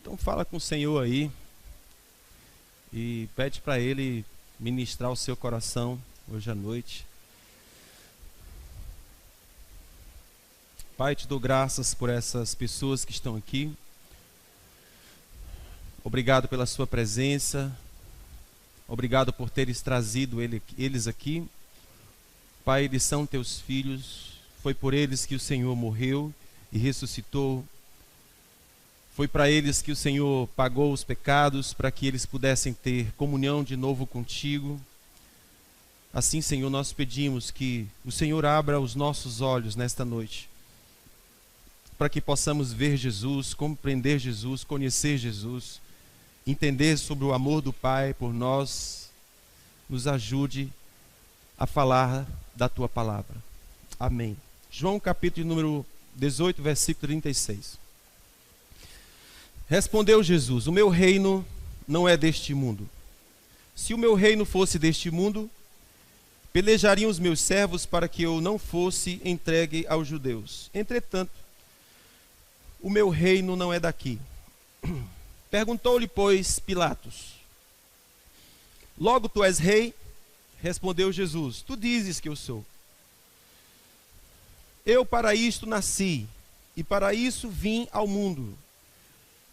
Então fala com o Senhor aí e pede para Ele ministrar o seu coração hoje à noite. Pai, te dou graças por essas pessoas que estão aqui. Obrigado pela sua presença. Obrigado por teres trazido eles aqui. Pai, eles são teus filhos. Foi por eles que o Senhor morreu e ressuscitou. Foi para eles que o Senhor pagou os pecados, para que eles pudessem ter comunhão de novo contigo. Assim, Senhor, nós pedimos que o Senhor abra os nossos olhos nesta noite, para que possamos ver Jesus, compreender Jesus, conhecer Jesus, entender sobre o amor do Pai por nós. Nos ajude a falar da Tua palavra. Amém. João capítulo número 18, versículo 36. Respondeu Jesus: o meu reino não é deste mundo. Se o meu reino fosse deste mundo, pelejariam os meus servos para que eu não fosse entregue aos judeus. Entretanto, o meu reino não é daqui. Perguntou-lhe, pois, Pilatos: logo tu és rei? Respondeu Jesus: tu dizes que eu sou. Eu para isto nasci, e para isso vim ao mundo,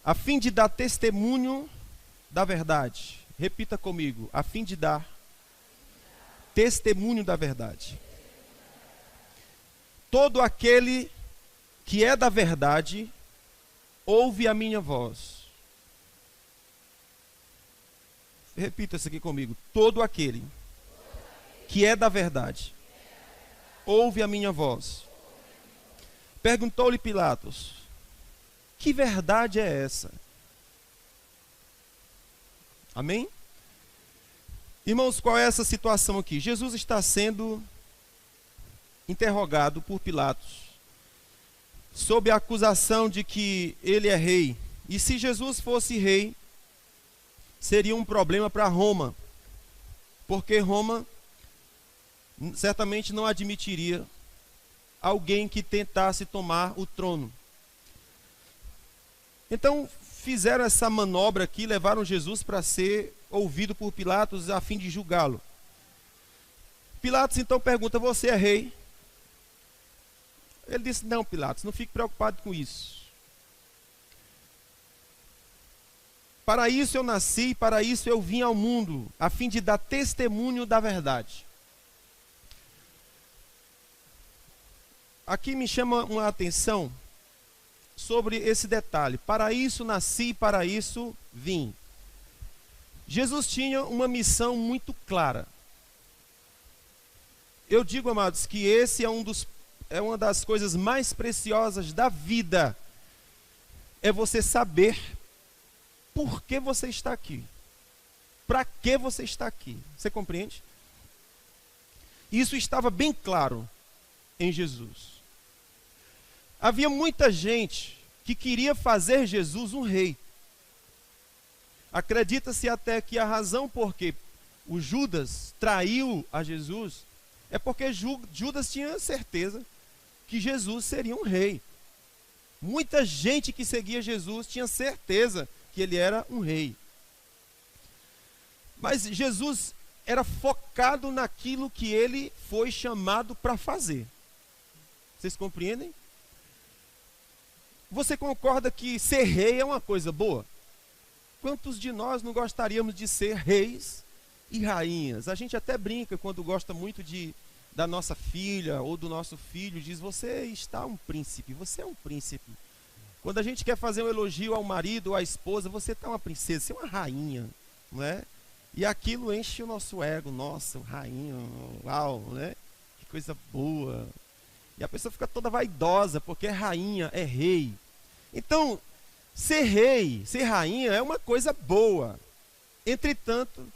a fim de dar testemunho da verdade. Repita comigo: a fim de dar testemunho da verdade. Todo aquele que é da verdade ouve a minha voz. Repita isso aqui comigo: todo aquele que é da verdade ouve a minha voz. Perguntou-lhe Pilatos: que verdade é essa? Amém? Irmãos, qual é essa situação aqui? Jesus está sendo interrogado por Pilatos sob a acusação de que ele é rei. E se Jesus fosse rei, seria um problema para Roma, porque Roma certamente não admitiria alguém que tentasse tomar o trono. Então fizeram essa manobra aqui, levaram Jesus para ser ouvido por Pilatos a fim de julgá-lo. Pilatos então pergunta: você é rei? Ele disse: não, Pilatos, não fique preocupado com isso. Para isso eu nasci, para isso eu vim ao mundo, a fim de dar testemunho da verdade. Aqui me chama uma atenção sobre esse detalhe: para isso nasci, para isso vim. Jesus tinha uma missão muito clara. Eu digo, amados, que esse é uma das coisas mais preciosas da vida. É você saber por que você está aqui. Para que você está aqui. Você compreende? Isso estava bem claro em Jesus. Havia muita gente que queria fazer Jesus um rei. Acredita-se até que a razão por que o Judas traiu a Jesus é porque Judas tinha certeza que Jesus seria um rei. Muita gente que seguia Jesus tinha certeza que ele era um rei. Mas Jesus era focado naquilo que ele foi chamado para fazer. Vocês compreendem? Você concorda que ser rei é uma coisa boa? Quantos de nós não gostaríamos de ser reis e rainhas? A gente até brinca quando gosta muito da nossa filha ou do nosso filho, diz: você está um príncipe, você é um príncipe. Quando a gente quer fazer um elogio ao marido ou à esposa: você está uma princesa, você é uma rainha, não é? E aquilo enche o nosso ego: nossa, rainha, uau, né? Que coisa boa. E a pessoa fica toda vaidosa porque é rainha, é rei. Então, ser rei, ser rainha é uma coisa boa. Entretanto,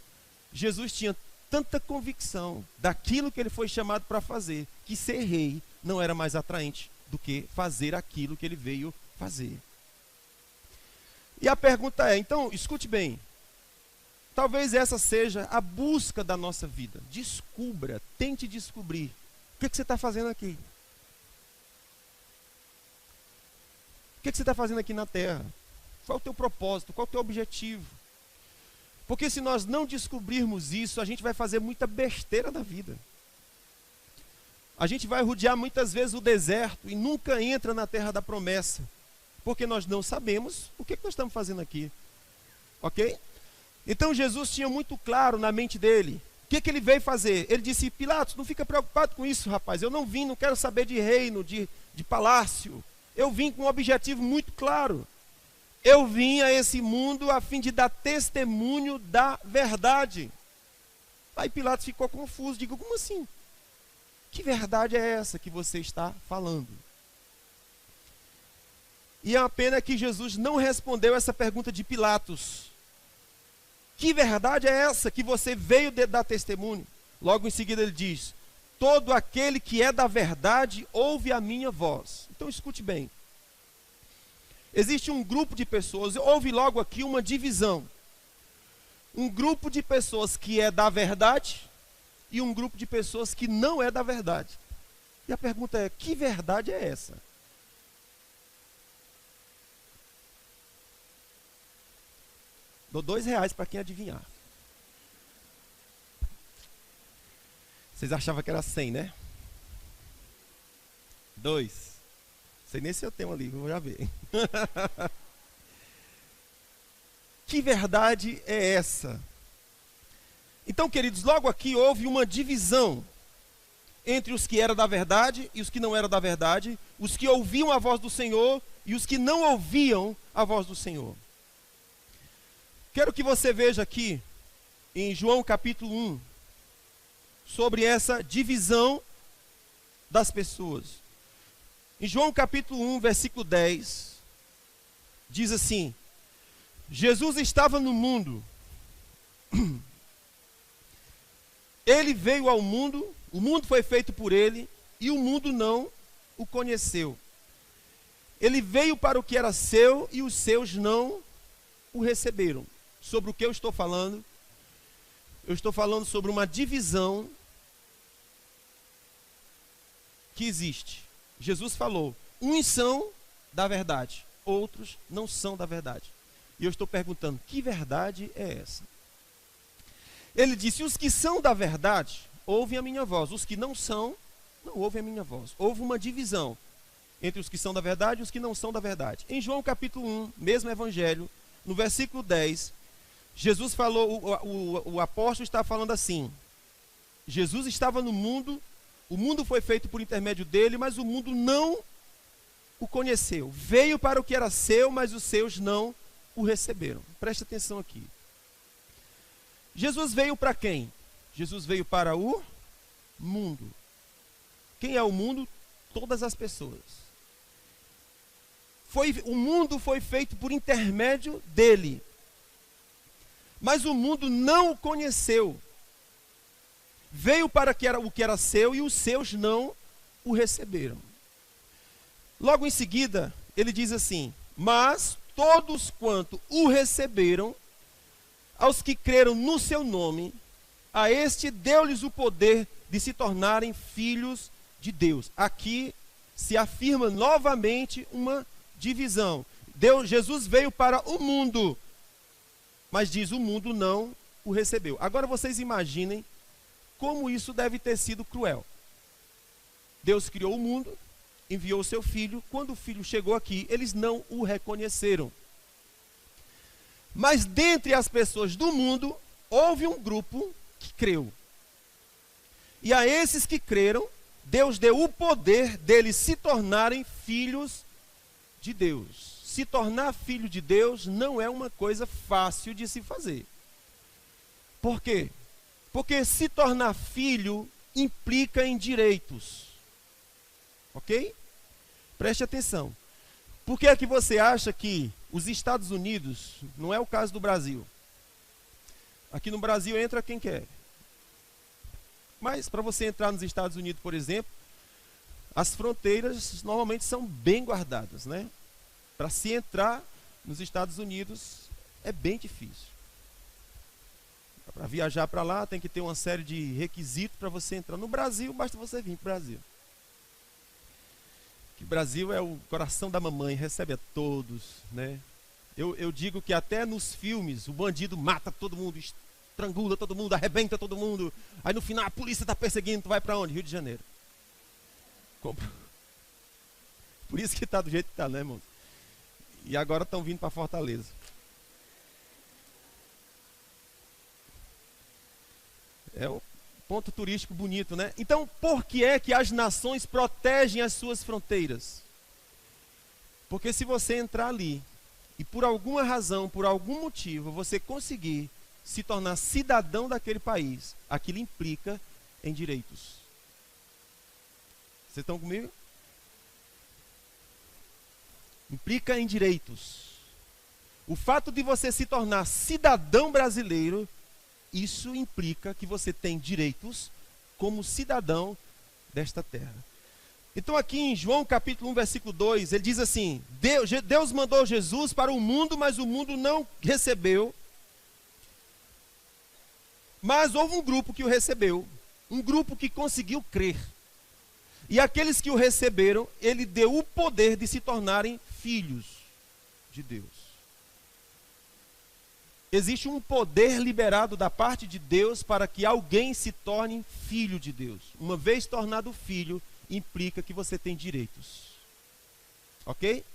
Jesus tinha tanta convicção daquilo que ele foi chamado para fazer, que ser rei não era mais atraente do que fazer aquilo que ele veio fazer. E a pergunta é, então, escute bem, talvez essa seja a busca da nossa vida. Descubra, tente descobrir. O que você está fazendo aqui? O que você está fazendo aqui na terra? Qual é o teu propósito? Qual é o teu objetivo? Porque se nós não descobrirmos isso, a gente vai fazer muita besteira da vida. A gente vai rodear muitas vezes o deserto e nunca entra na terra da promessa. Porque nós não sabemos o que nós estamos fazendo aqui. Ok? Então Jesus tinha muito claro na mente dele. O que ele veio fazer? Ele disse: Pilatos, não fica preocupado com isso, rapaz. Eu não vim, não quero saber de reino, de palácio. Eu vim com um objetivo muito claro. Eu vim a esse mundo a fim de dar testemunho da verdade. Aí Pilatos ficou confuso. Digo, como assim? Que verdade é essa que você está falando? E é uma pena que Jesus não respondeu essa pergunta de Pilatos. Que verdade é essa que você veio dar testemunho? Logo em seguida ele diz: todo aquele que é da verdade ouve a minha voz. Então escute bem. Existe um grupo de pessoas, houve logo aqui uma divisão. Um grupo de pessoas que é da verdade e um grupo de pessoas que não é da verdade. E a pergunta é: que verdade é essa? Dou R$2 para quem adivinhar. Vocês achavam que era 100, né? 2. Sei nem se eu tenho ali, vou já ver. Que verdade é essa? Então, queridos, logo aqui houve uma divisão entre os que eram da verdade e os que não eram da verdade, os que ouviam a voz do Senhor e os que não ouviam a voz do Senhor. Quero que você veja aqui, em João capítulo 1, sobre essa divisão das pessoas. Em João capítulo 1, versículo 10, diz assim: Jesus estava no mundo, ele veio ao mundo, o mundo foi feito por ele, e o mundo não o conheceu. Ele veio para o que era seu, e os seus não o receberam. Sobre o que eu estou falando? Eu estou falando sobre uma divisão que existe. Jesus falou: uns são da verdade, outros não são da verdade. E eu estou perguntando: que verdade é essa? Ele disse: os que são da verdade ouvem a minha voz, os que não são, não ouvem a minha voz. Houve uma divisão entre os que são da verdade e os que não são da verdade. Em João capítulo 1, mesmo evangelho, no versículo 10, Jesus falou, o apóstolo está falando assim: Jesus estava no mundo, o mundo foi feito por intermédio dele, mas o mundo não o conheceu. Veio para o que era seu, mas os seus não o receberam. Preste atenção aqui. Jesus veio para quem? Jesus veio para o mundo. Quem é o mundo? Todas as pessoas. O mundo foi feito por intermédio dele. Mas o mundo não o conheceu. Veio para o que era seu e os seus não o receberam. Logo em seguida, ele diz assim: mas todos quanto o receberam, aos que creram no seu nome, a este deu-lhes o poder de se tornarem filhos de Deus. Aqui se afirma novamente uma divisão. Jesus veio para o mundo, mas diz: o mundo não o recebeu. Agora vocês imaginem como isso deve ter sido cruel. Deus criou o mundo, enviou o seu filho. Quando o filho chegou aqui, eles não o reconheceram. Mas dentre as pessoas do mundo, houve um grupo que creu. E a esses que creram, Deus deu o poder deles se tornarem filhos de Deus. Se tornar filho de Deus não é uma coisa fácil de se fazer. Por quê? Porque se tornar filho implica em direitos. Ok? Preste atenção. Por que é que você acha que os Estados Unidos, não é o caso do Brasil, aqui no Brasil entra quem quer. Mas para você entrar nos Estados Unidos, por exemplo, as fronteiras normalmente são bem guardadas, né? Para se entrar nos Estados Unidos é bem difícil. Para viajar para lá tem que ter uma série de requisitos para você entrar. No Brasil, basta você vir para o Brasil. Que o Brasil é o coração da mamãe, recebe a todos, né? Eu digo que até nos filmes o bandido mata todo mundo, estrangula todo mundo, arrebenta todo mundo. Aí no final a polícia está perseguindo, tu vai para onde? Rio de Janeiro. Compra. Por isso que está do jeito que está, né, irmão? E agora estão vindo para Fortaleza. É um ponto turístico bonito, né? Então, por que é que as nações protegem as suas fronteiras? Porque se você entrar ali e por alguma razão, por algum motivo, você conseguir se tornar cidadão daquele país, aquilo implica em direitos. Vocês estão comigo? Implica em direitos. O fato de você se tornar cidadão brasileiro, isso implica que você tem direitos como cidadão desta terra. Então aqui em João capítulo 1, versículo 2, ele diz assim: Deus mandou Jesus para o mundo, mas o mundo não recebeu. Mas houve um grupo que o recebeu, um grupo que conseguiu crer. E aqueles que o receberam, ele deu o poder de se tornarem filhos de Deus. Existe um poder liberado da parte de Deus para que alguém se torne filho de Deus. Uma vez tornado filho, implica que você tem direitos. Ok?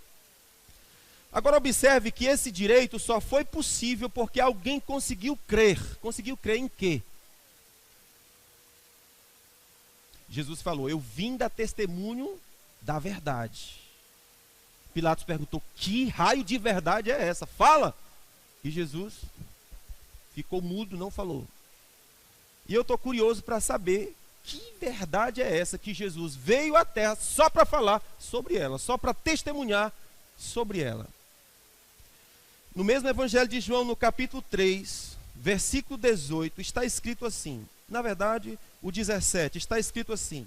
Agora observe que esse direito só foi possível porque alguém conseguiu crer. Conseguiu crer em quê? Jesus falou: eu vim dar testemunho da verdade. Pilatos perguntou: que raio de verdade é essa? Fala! E Jesus ficou mudo, não falou. E eu estou curioso para saber que verdade é essa que Jesus veio à terra só para falar sobre ela, só para testemunhar sobre ela. No mesmo Evangelho de João, no capítulo 3, versículo 18, está escrito assim. Na verdade, o 17, está escrito assim: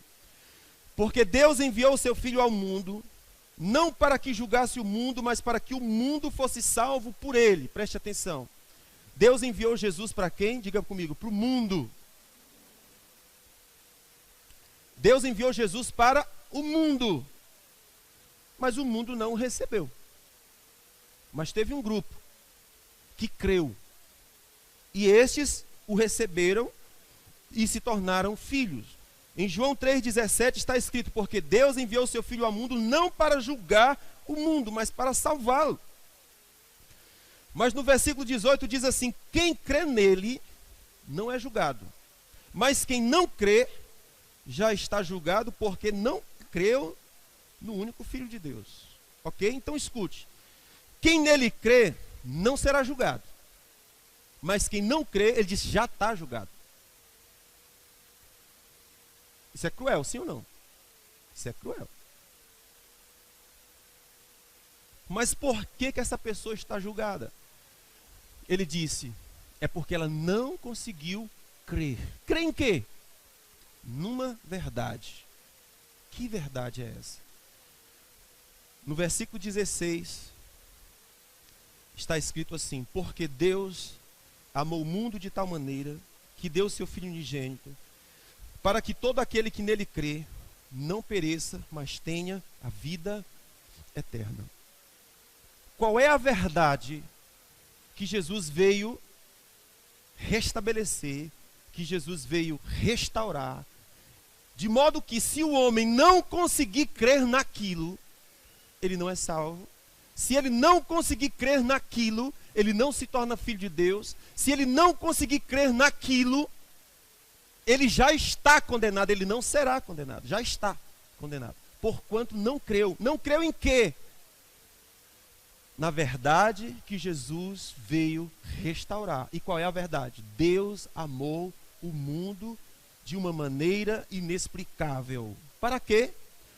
porque Deus enviou o seu Filho ao mundo, não para que julgasse o mundo, mas para que o mundo fosse salvo por ele. Preste atenção. Deus enviou Jesus para quem? Diga comigo, para o mundo. Deus enviou Jesus para o mundo, mas o mundo não o recebeu. Mas teve um grupo que creu, e estes o receberam e se tornaram filhos. Em João 3,17 está escrito: porque Deus enviou o seu Filho ao mundo não para julgar o mundo, mas para salvá-lo. Mas no versículo 18 diz assim: quem crê nele não é julgado, mas quem não crê já está julgado porque não creu no único Filho de Deus. Ok? Então escute. Quem nele crê não será julgado, mas quem não crê, ele diz, já está julgado. Isso é cruel, sim ou não? Isso é cruel. Mas por que essa pessoa está julgada? Ele disse, é porque ela não conseguiu crer. Crer em quê? Numa verdade. Que verdade é essa? No versículo 16, está escrito assim: porque Deus amou o mundo de tal maneira que deu o seu Filho unigênito, para que todo aquele que nele crê não pereça, mas tenha a vida eterna. Qual é a verdade que Jesus veio restabelecer, que Jesus veio restaurar, de modo que se o homem não conseguir crer naquilo, ele não é salvo. Se ele não conseguir crer naquilo, ele não se torna filho de Deus. Se ele não conseguir crer naquilo, ele já está condenado, ele não será condenado, já está condenado. Porquanto não creu. Não creu em quê? Na verdade que Jesus veio restaurar. E qual é a verdade? Deus amou o mundo de uma maneira inexplicável. Para quê?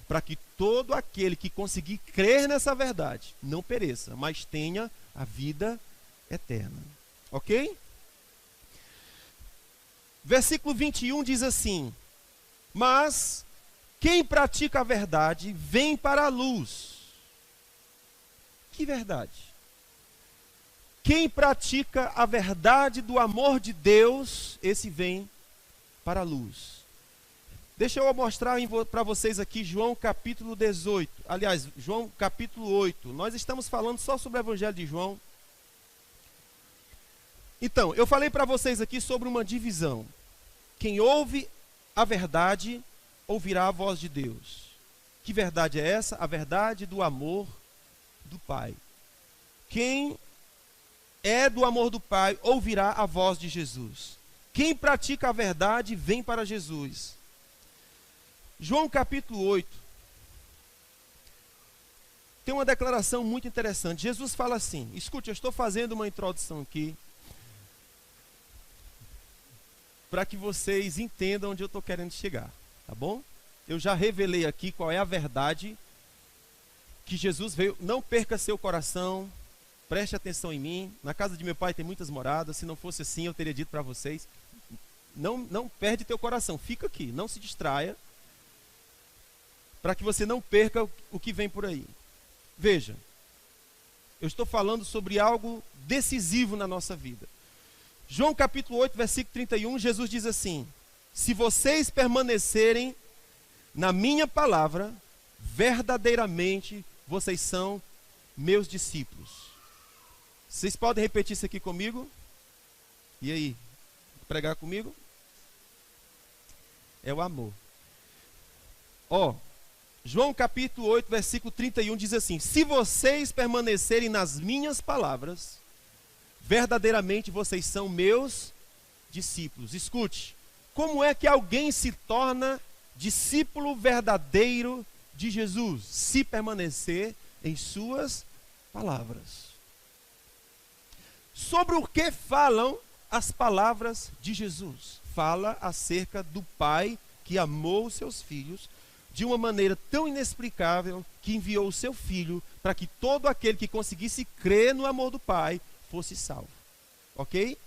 Para que todo aquele que conseguir crer nessa verdade não pereça, mas tenha a vida eterna. Ok? Versículo 21 diz assim: mas quem pratica a verdade vem para a luz. Que verdade? Quem pratica a verdade do amor de Deus, esse vem para a luz. Deixa eu mostrar para vocês aqui João capítulo 18. Aliás, João capítulo 8. Nós estamos falando só sobre o Evangelho de João. Então, eu falei para vocês aqui sobre uma divisão. Quem ouve a verdade, ouvirá a voz de Deus. Que verdade é essa? A verdade do amor do Pai. Quem é do amor do Pai, ouvirá a voz de Jesus. Quem pratica a verdade, vem para Jesus. João capítulo 8, tem uma declaração muito interessante. Jesus fala assim, escute, eu estou fazendo uma introdução aqui, para que vocês entendam onde eu estou querendo chegar, tá bom? Eu já revelei aqui qual é a verdade que Jesus veio. Não perca seu coração, preste atenção em mim. Na casa de meu pai tem muitas moradas, se não fosse assim eu teria dito para vocês. Não perde teu coração, fica aqui, não se distraia, para que você não perca o que vem por aí. Veja, eu estou falando sobre algo decisivo na nossa vida. João capítulo 8, versículo 31, Jesus diz assim: se vocês permanecerem na minha palavra, verdadeiramente vocês são meus discípulos. Vocês podem repetir isso aqui comigo? E aí? Pregar comigo? É o amor. João capítulo 8, versículo 31 diz assim: se vocês permanecerem nas minhas palavras, verdadeiramente vocês são meus discípulos. Escute, como é que alguém se torna discípulo verdadeiro de Jesus? Se permanecer em suas palavras. Sobre o que falam as palavras de Jesus? Fala acerca do Pai que amou os seus filhos de uma maneira tão inexplicável que enviou o seu Filho para que todo aquele que conseguisse crer no amor do Pai fosse salvo. Ok?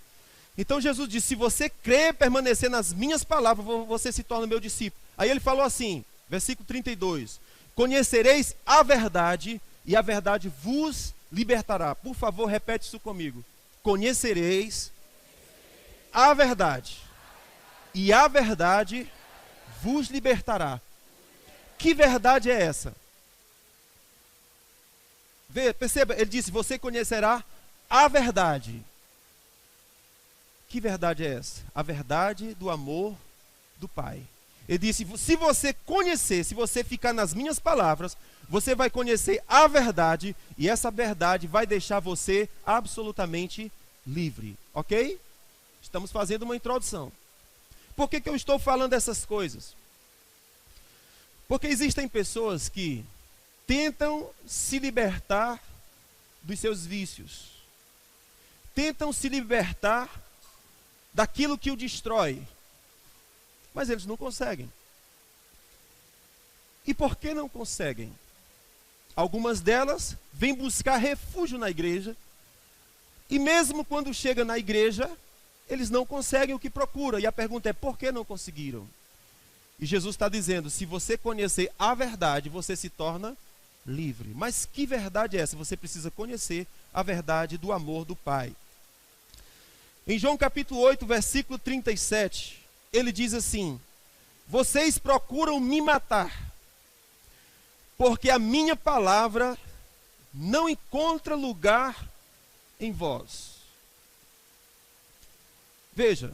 Então Jesus disse: se você crer, permanecer nas minhas palavras, você se torna meu discípulo. Aí ele falou assim, versículo 32: conhecereis a verdade e a verdade vos libertará. Por favor, repete isso comigo. Conhecereis a verdade e a verdade vos libertará. Que verdade é essa? Perceba, ele disse: você conhecerá a verdade. Que verdade é essa? A verdade do amor do Pai. Ele disse: se você conhecer, se você ficar nas minhas palavras, você vai conhecer a verdade, e essa verdade vai deixar você absolutamente livre. Ok? Estamos fazendo uma introdução. Por que eu estou falando essas coisas? Porque existem pessoas que tentam se libertar dos seus vícios, tentam se libertar daquilo que o destrói, mas eles não conseguem. E por que não conseguem? Algumas delas vêm buscar refúgio na igreja, e mesmo quando chegam na igreja, eles não conseguem o que procuram. E a pergunta é: por que não conseguiram? E Jesus está dizendo: se você conhecer a verdade, você se torna livre. Mas que verdade é essa? Você precisa conhecer a verdade do amor do Pai. Em João capítulo 8, versículo 37, ele diz assim: vocês procuram me matar, porque a minha palavra não encontra lugar em vós. Veja,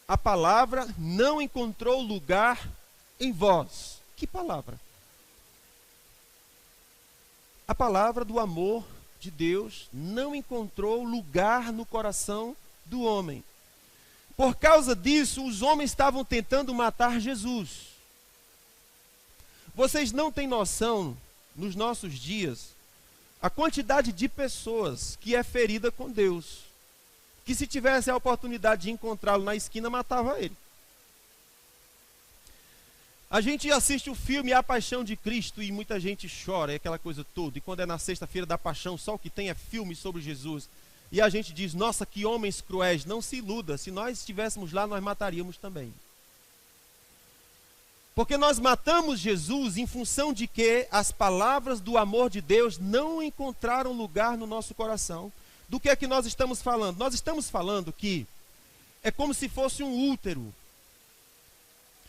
a palavra não encontrou lugar em vós. Que palavra? A palavra do amor de Deus não encontrou lugar no coração do homem. Por causa disso, os homens estavam tentando matar Jesus. Vocês não têm noção, nos nossos dias, a quantidade de pessoas que é ferida com Deus, que se tivesse a oportunidade de encontrá-lo na esquina, matava ele. A gente assiste o filme A Paixão de Cristo e muita gente chora, é aquela coisa toda. E quando é na sexta-feira da paixão, só o que tem é filme sobre Jesus. E a gente diz: nossa, que homens cruéis. Não se iluda, se nós estivéssemos lá, nós mataríamos também. Porque nós matamos Jesus em função de que as palavras do amor de Deus não encontraram lugar no nosso coração. Do que é que nós estamos falando? Nós estamos falando que é como se fosse um útero.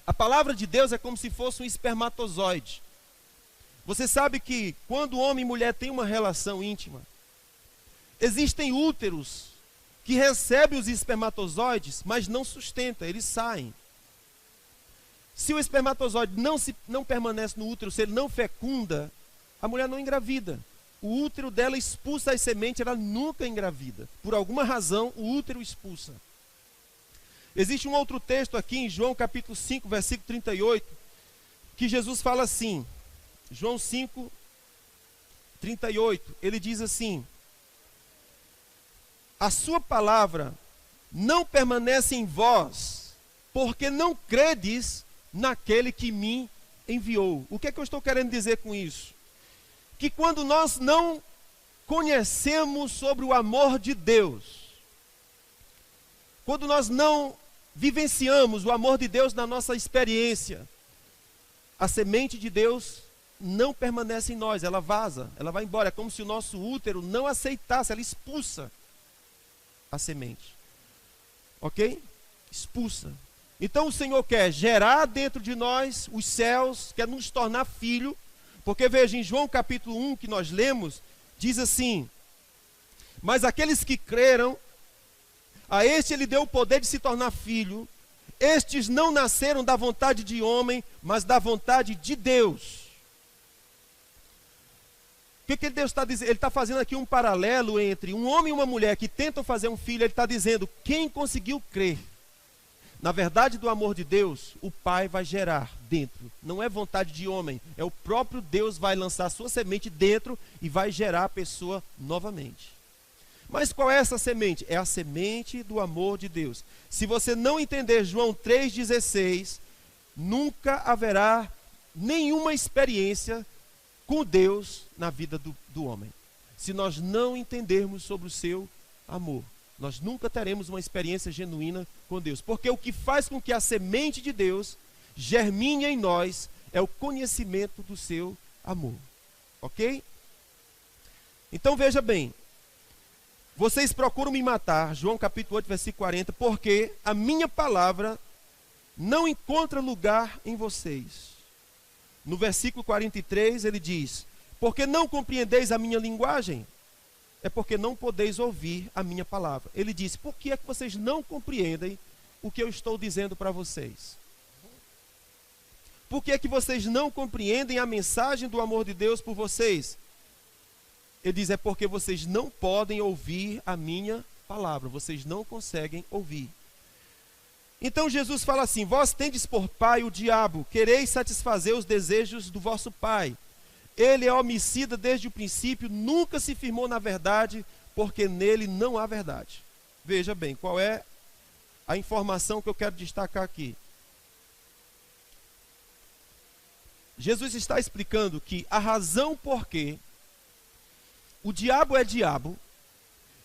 A palavra de Deus é como se fosse um espermatozoide. Você sabe que quando homem e mulher têm uma relação íntima, existem úteros que recebem os espermatozoides, mas não sustentam, eles saem. Se o espermatozoide não permanece no útero, se ele não fecunda, a mulher não engravida. O útero dela expulsa as sementes, ela nunca engravida. Por alguma razão, o útero expulsa. Existe um outro texto aqui em João capítulo 5, versículo 38, que Jesus fala assim, João 5, 38, ele diz assim: a sua palavra não permanece em vós, porque não credes naquele que me enviou. O que é que eu estou querendo dizer com isso? Que quando nós não conhecemos sobre o amor de Deus, quando nós não vivenciamos o amor de Deus na nossa experiência, a semente de Deus não permanece em nós, ela vaza, ela vai embora. É como se o nosso útero não aceitasse, ela expulsa a semente. Ok? Expulsa. Então o Senhor quer gerar dentro de nós os céus, quer nos tornar filho, porque veja, em João capítulo 1 que nós lemos, diz assim: mas aqueles que creram, a este ele deu o poder de se tornar filho. Estes não nasceram da vontade de homem, mas da vontade de Deus. O que Deus está dizendo? Ele está fazendo aqui um paralelo entre um homem e uma mulher que tentam fazer um filho. Ele está dizendo, quem conseguiu crer na verdade do amor de Deus, o Pai vai gerar dentro. Não é vontade de homem, é o próprio Deus vai lançar a sua semente dentro e vai gerar a pessoa novamente. Mas qual é essa semente? É a semente do amor de Deus. Se você não entender João 3,16, nunca haverá nenhuma experiência com Deus na vida do homem. Se nós não entendermos sobre o seu amor, nós nunca teremos uma experiência genuína com Deus. Porque o que faz com que a semente de Deus germine em nós é o conhecimento do seu amor. Ok? Então veja bem. Vocês procuram me matar, João capítulo 8, versículo 40, porque a minha palavra não encontra lugar em vocês. No versículo 43 ele diz, porque não compreendeis a minha linguagem, é porque não podeis ouvir a minha palavra. Ele disse, por que é que vocês não compreendem o que eu estou dizendo para vocês? Por que é que vocês não compreendem a mensagem do amor de Deus por vocês? Ele diz, é porque vocês não podem ouvir a minha palavra, vocês não conseguem ouvir. Então Jesus fala assim, vós tendes por pai o diabo, quereis satisfazer os desejos do vosso pai. Ele é homicida desde o princípio, nunca se firmou na verdade, porque nele não há verdade. Veja bem, qual é a informação que eu quero destacar aqui. Jesus está explicando que a razão por que o diabo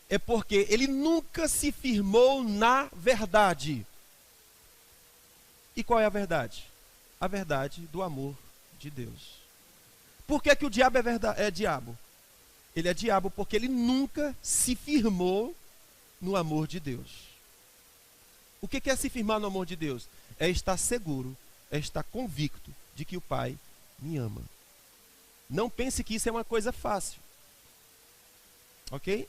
é porque ele nunca se firmou na verdade. E qual é a verdade? A verdade do amor de Deus. Por que que o diabo é diabo? Ele é diabo porque ele nunca se firmou no amor de Deus. O que é se firmar no amor de Deus? É estar seguro, é estar convicto de que o Pai me ama. Não pense que isso é uma coisa fácil. Ok?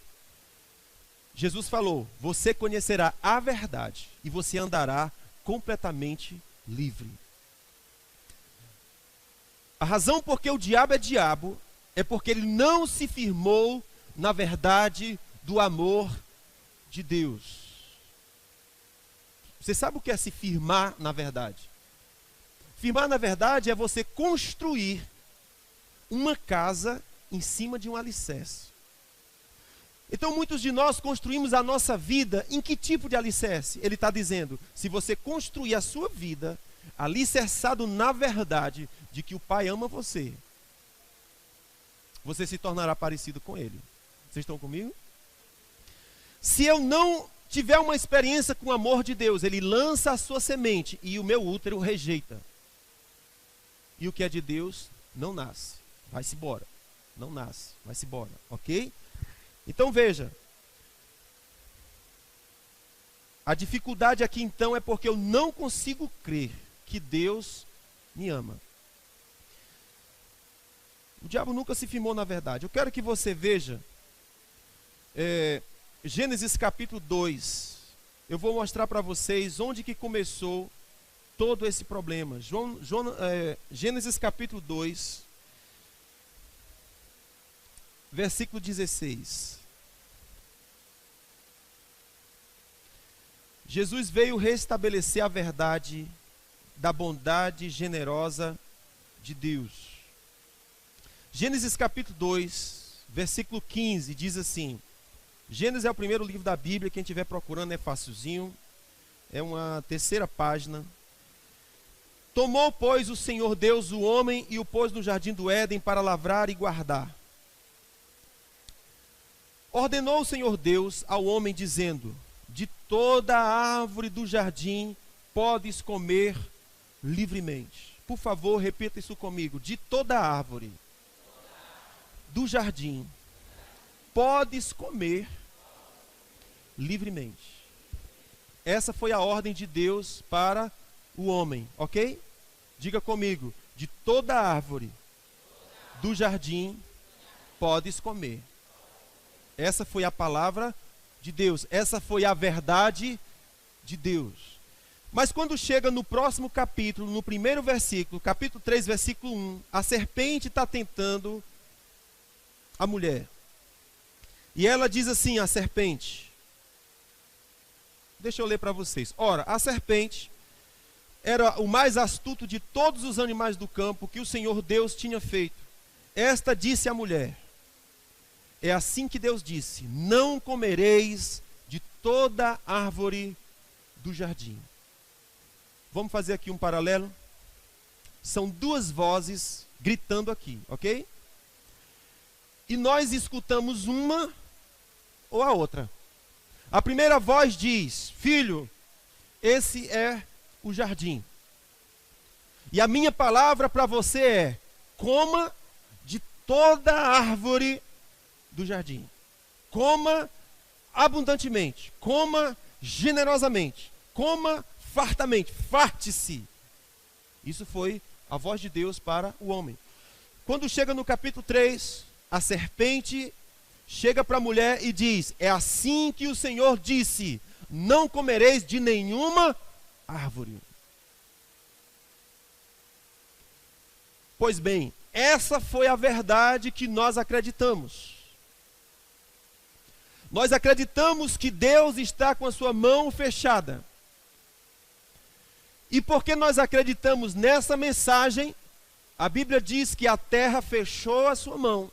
Jesus falou, você conhecerá a verdade e você andará completamente livre. A razão por que o diabo é porque ele não se firmou na verdade do amor de Deus. Você sabe o que é se firmar na verdade? Firmar na verdade é você construir uma casa em cima de um alicerce. Então muitos de nós construímos a nossa vida em que tipo de alicerce? Ele está dizendo, se você construir a sua vida alicerçado na verdade de que o Pai ama você, você se tornará parecido com Ele. Vocês estão comigo? Se eu não tiver uma experiência com o amor de Deus, Ele lança a sua semente e o meu útero rejeita. E o que é de Deus não nasce, vai-se embora. Não nasce, vai-se embora, ok? Então veja, a dificuldade aqui então é porque eu não consigo crer que Deus me ama. O diabo nunca se firmou na verdade. Eu quero que você veja Gênesis capítulo 2. Eu vou mostrar para vocês onde que começou todo esse problema. Gênesis capítulo 2, versículo 16. Jesus veio restabelecer a verdade da bondade generosa de Deus. Gênesis capítulo 2, versículo 15, diz assim. Gênesis é o primeiro livro da Bíblia, quem estiver procurando é facilzinho. É uma terceira página. Tomou, pois, o Senhor Deus o homem e o pôs no jardim do Éden para lavrar e guardar. Ordenou o Senhor Deus ao homem, dizendo: de toda a árvore do jardim podes comer livremente. Por favor, repita isso comigo. De toda a árvore do jardim podes comer livremente. Essa foi a ordem de Deus para o homem, ok? Diga comigo: de toda a árvore do jardim podes comer. Essa foi a palavra de Deus, essa foi a verdade de Deus. Mas quando chega no próximo capítulo, no primeiro versículo, capítulo 3, versículo 1, a serpente está tentando a mulher. E ela diz assim, a serpente, deixa eu ler para vocês. Ora, a serpente era o mais astuto de todos os animais do campo que o Senhor Deus tinha feito. Esta disse à mulher: é assim que Deus disse: não comereis de toda árvore do jardim. Vamos fazer aqui um paralelo? São duas vozes gritando aqui, ok? E nós escutamos uma ou a outra. A primeira voz diz: filho, esse é o jardim. E a minha palavra para você é: coma de toda árvore do jardim. Coma abundantemente, coma generosamente, coma fartamente, farte-se. Isso foi a voz de Deus para o homem. Quando chega no capítulo 3, a serpente chega para a mulher e diz: é assim que o Senhor disse: não comereis de nenhuma árvore. Pois bem, essa foi a verdade que nós acreditamos. Nós acreditamos que Deus está com a sua mão fechada. E porque nós acreditamos nessa mensagem, a Bíblia diz que a terra fechou a sua mão.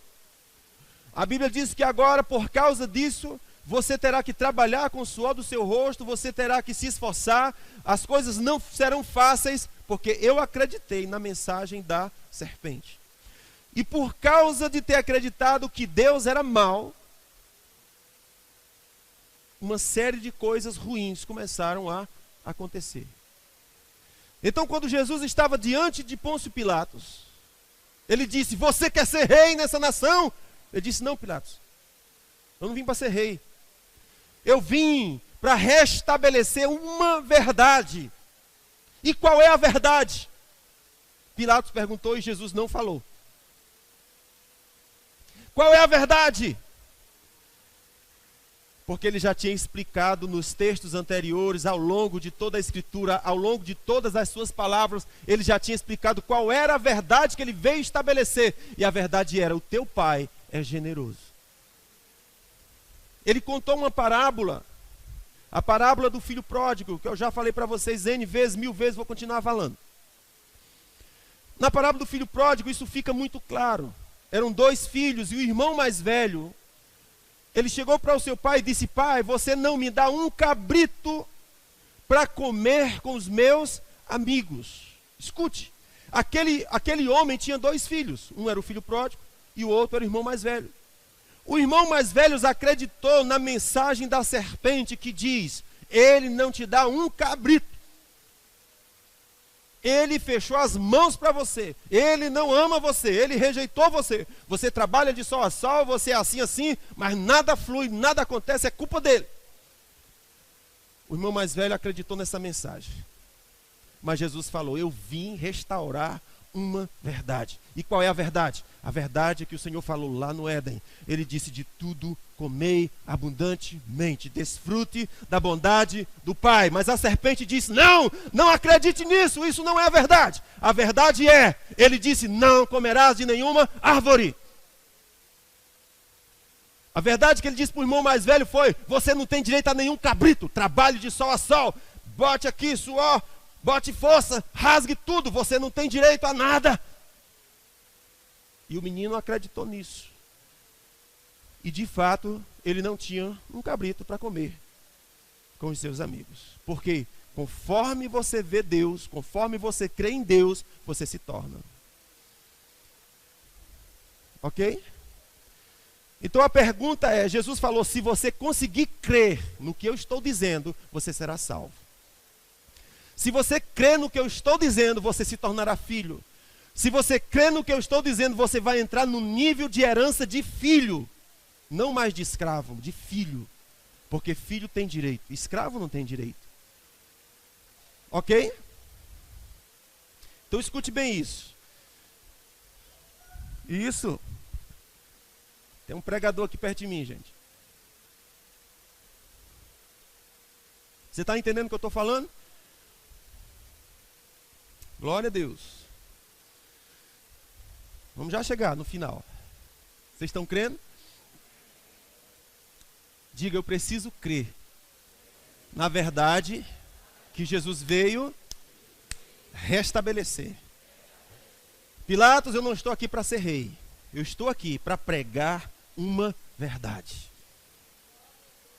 A Bíblia diz que agora, por causa disso, você terá que trabalhar com o suor do seu rosto, você terá que se esforçar, as coisas não serão fáceis, porque eu acreditei na mensagem da serpente. E por causa de ter acreditado que Deus era mau, uma série de coisas ruins começaram a acontecer. Então, quando Jesus estava diante de Pôncio Pilatos, ele disse: você quer ser rei nessa nação? Ele disse: não, Pilatos, eu não vim para ser rei. Eu vim para restabelecer uma verdade. E qual é a verdade? Pilatos perguntou e Jesus não falou. Qual é a verdade? Porque ele já tinha explicado nos textos anteriores, ao longo de toda a Escritura, ao longo de todas as suas palavras, ele já tinha explicado qual era a verdade que ele veio estabelecer. E a verdade era: o teu pai é generoso. Ele contou uma parábola, a parábola do filho pródigo, que eu já falei para vocês N vezes, 1000 vezes, vou continuar falando. Na parábola do filho pródigo, isso fica muito claro. Eram 2 filhos e o irmão mais velho, ele chegou para o seu pai e disse: pai, você não me dá um cabrito para comer com os meus amigos. Escute, aquele homem tinha 2 filhos. Um era o filho pródigo e o outro era o irmão mais velho. O irmão mais velho acreditou na mensagem da serpente que diz: ele não te dá um cabrito. Ele fechou as mãos para você. Ele não ama você. Ele rejeitou você. Você trabalha de sol a sol, você é assim, assim, mas nada flui, nada acontece, é culpa dele. O irmão mais velho acreditou nessa mensagem. Mas Jesus falou: eu vim restaurar uma verdade. E qual é a verdade? A verdade é que o Senhor falou lá no Éden. Ele disse: de tudo comei abundantemente, desfrute da bondade do Pai. Mas a serpente disse: não, não acredite nisso, isso não é a verdade. A verdade é, ele disse: não comerás de nenhuma árvore. A verdade que ele disse para o irmão mais velho foi: você não tem direito a nenhum cabrito, trabalhe de sol a sol, bote aqui suor, bote força, rasgue tudo, você não tem direito a nada. E o menino acreditou nisso. E de fato, ele não tinha um cabrito para comer com os seus amigos. Porque conforme você vê Deus, conforme você crê em Deus, você se torna. Ok? Então a pergunta é, Jesus falou: se você conseguir crer no que eu estou dizendo, você será salvo. Se você crê no que eu estou dizendo, você se tornará filho. Se você crê no que eu estou dizendo, você vai entrar no nível de herança de filho. Não mais de escravo, de filho. Porque filho tem direito, escravo não tem direito. Ok? Então escute bem isso. Isso. Tem um pregador aqui perto de mim, gente. Você está entendendo o que eu estou falando? Glória a Deus. Vamos já chegar no final. Vocês estão crendo? Diga: eu preciso crer na verdade que Jesus veio restabelecer. Pilatos, eu não estou aqui para ser rei. Eu estou aqui para pregar uma verdade.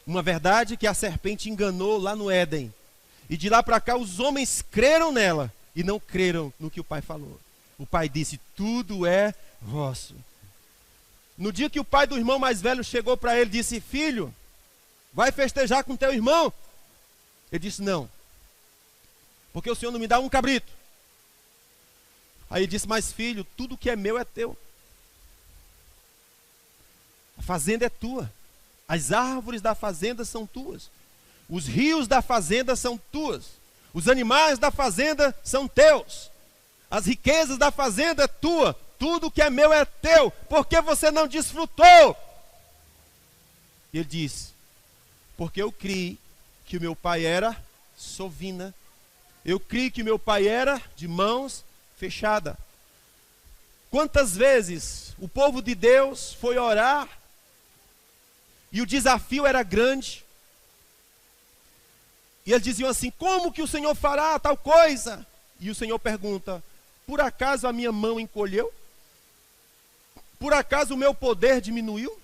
Uma verdade que a serpente enganou lá no Éden. E de lá para cá os homens creram nela e não creram no que o Pai falou. O Pai disse: tudo é vosso. No dia que o pai do irmão mais velho chegou para ele e disse: filho, vai festejar com teu irmão? Ele disse: não, porque o Senhor não me dá um cabrito. Aí ele disse: mas filho, tudo que é meu é teu. A fazenda é tua. As árvores da fazenda são tuas. Os rios da fazenda são tuas. Os animais da fazenda são teus. As riquezas da fazenda é tua. Tudo que é meu é teu. Por que você não desfrutou? E ele disse: porque eu criei que o meu pai era sovina. Eu criei que o meu pai era de mãos fechadas. Quantas vezes o povo de Deus foi orar e o desafio era grande, e eles diziam assim: como que o Senhor fará tal coisa? E o Senhor pergunta: por acaso a minha mão encolheu? Por acaso o meu poder diminuiu?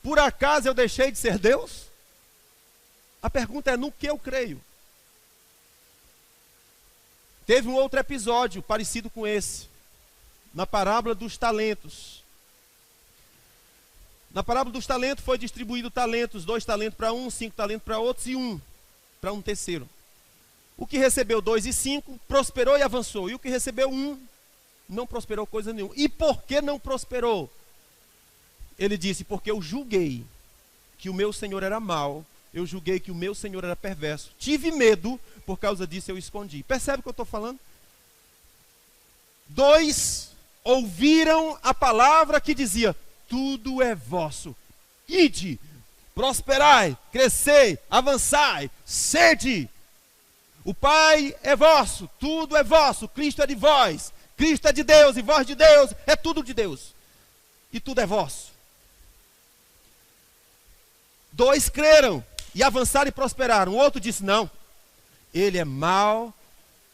Por acaso eu deixei de ser Deus? A pergunta é: no que eu creio? Teve um outro episódio parecido com esse, na parábola dos talentos. Na parábola dos talentos foi distribuído talentos: 2 talentos para um, 5 talentos para outros e 1 para um terceiro. O que recebeu 2 e 5 prosperou e avançou, e o que recebeu 1 não prosperou coisa nenhuma. E por que não prosperou? Ele disse: porque eu julguei que o meu senhor era mau, eu julguei que o meu senhor era perverso, tive medo, por causa disso eu escondi. Percebe o que eu estou falando? 2 ouviram a palavra que dizia: tudo é vosso, ide, prosperai, crescei, avançai, sede. O Pai é vosso, tudo é vosso, Cristo é de vós, Cristo é de Deus e vós de Deus, é tudo de Deus. E tudo é vosso. 2 creram e avançaram e prosperaram. O outro disse: não, ele é mau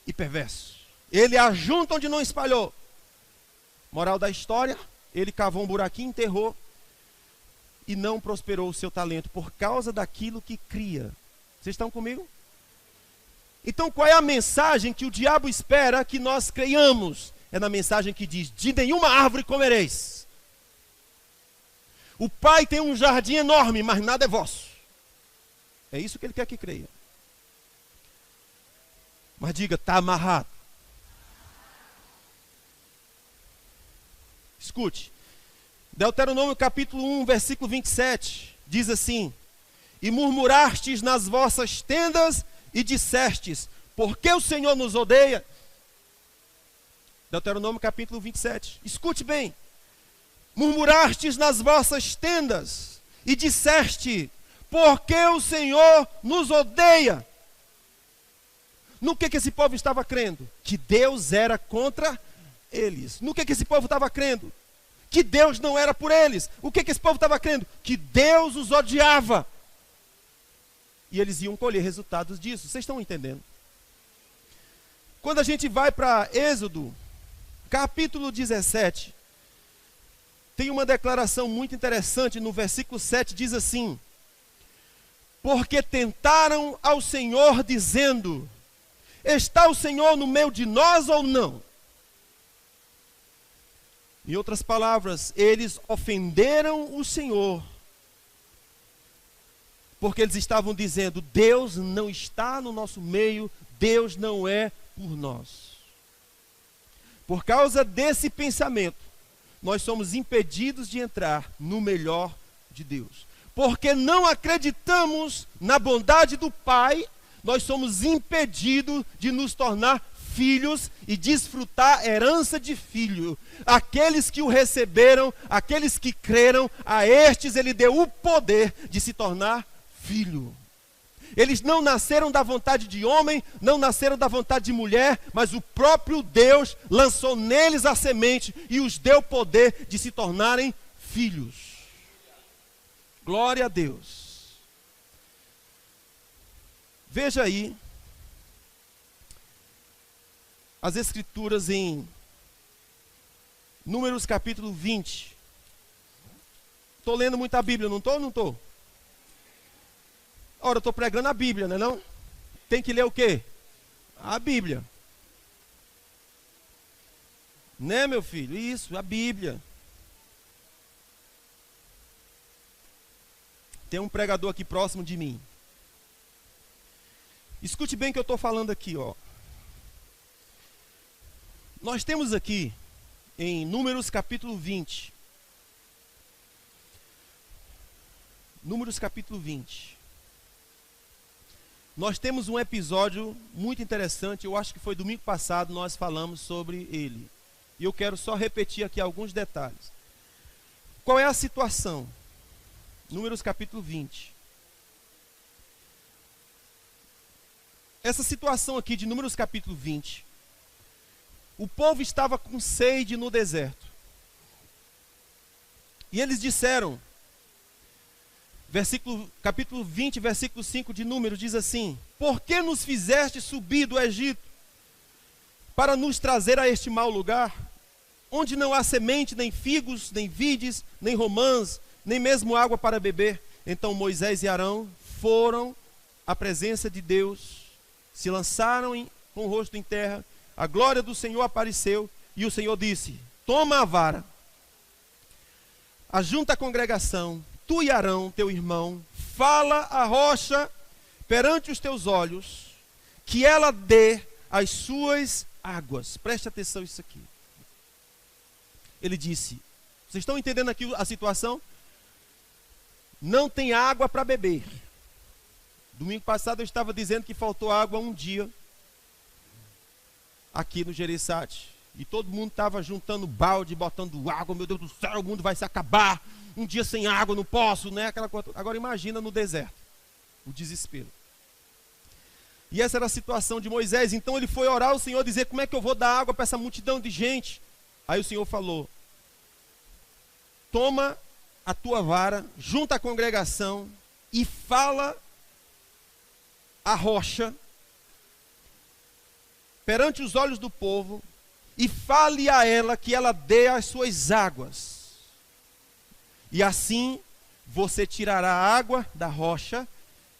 e perverso. Ele ajunta onde não espalhou. Moral da história: ele cavou um buraquinho, enterrou e não prosperou o seu talento por causa daquilo que cria. Vocês estão comigo? Então qual é a mensagem que o diabo espera que nós creiamos? É na mensagem que diz: de nenhuma árvore comereis. O Pai tem um jardim enorme, mas nada é vosso. É isso que ele quer que creia. Mas diga: está amarrado. Escute. Deuteronômio capítulo 1, versículo 27, diz assim: e murmurastes nas vossas tendas e dissestes: Por que o Senhor nos odeia? Deuteronômio capítulo 27. Escute bem. Murmurastes nas vossas tendas e disseste: por que o Senhor nos odeia? No que esse povo estava crendo? Que Deus era contra eles. No que esse povo estava crendo? Que Deus não era por eles. O que esse povo estava crendo? Que Deus os odiava. E eles iam colher resultados disso. Vocês estão entendendo? Quando a gente vai para Êxodo, capítulo 17, tem uma declaração muito interessante. No versículo 7 diz assim: porque tentaram ao Senhor dizendo: está o Senhor no meio de nós ou não? Em outras palavras, eles ofenderam o Senhor, porque eles estavam dizendo: Deus não está no nosso meio, Deus não é por nós. Por causa desse pensamento, nós somos impedidos de entrar no melhor de Deus. Porque não acreditamos na bondade do Pai, nós somos impedidos de nos tornar filhos e desfrutar a herança de filho. Aqueles que o receberam, aqueles que creram, a estes ele deu o poder de se tornar filho. Eles não nasceram da vontade de homem, não nasceram da vontade de mulher, mas o próprio Deus lançou neles a semente e os deu poder de se tornarem filhos. Glória a Deus. Veja aí as escrituras em Números capítulo 20. Estou lendo muita Bíblia, não estou? Não estou. Ora, eu estou pregando a Bíblia, não é não? Tem que ler o quê? A Bíblia. Né, meu filho? Isso, a Bíblia. Tem um pregador aqui próximo de mim. Escute bem o que eu estou falando aqui, ó. Nós temos aqui, em Números capítulo 20. Números capítulo 20. Nós temos um episódio muito interessante, eu acho que foi domingo passado, nós falamos sobre ele. E eu quero só repetir aqui alguns detalhes. Qual é a situação? Números capítulo 20. Essa situação aqui de Números capítulo 20, o povo estava com sede no deserto. E eles disseram, capítulo 20, versículo 5 de Números, diz assim: por que nos fizeste subir do Egito para nos trazer a este mau lugar, onde não há semente, nem figos, nem vides, nem romãs, nem mesmo água para beber? Então Moisés e Arão foram à presença de Deus, se lançaram com o rosto em terra, a glória do Senhor apareceu, e o Senhor disse: toma a vara, ajunta a congregação, tu e Arão, teu irmão, fala a rocha perante os teus olhos, que ela dê as suas águas. Preste atenção nisso aqui. Ele disse, vocês estão entendendo aqui a situação? Não tem água para beber. Domingo passado eu estava dizendo que faltou água um dia, aqui no Gereissati. E todo mundo estava juntando balde, botando água. Meu Deus do céu, o mundo vai se acabar. Um dia sem água, não posso, né? Aquela coisa. Agora imagina no deserto, o desespero. E essa era a situação de Moisés. Então ele foi orar ao Senhor, dizer: como é que eu vou dar água para essa multidão de gente? Aí o Senhor falou: toma a tua vara, junta a congregação e fala a rocha perante os olhos do povo, e fale a ela que ela dê as suas águas. E assim você tirará a água da rocha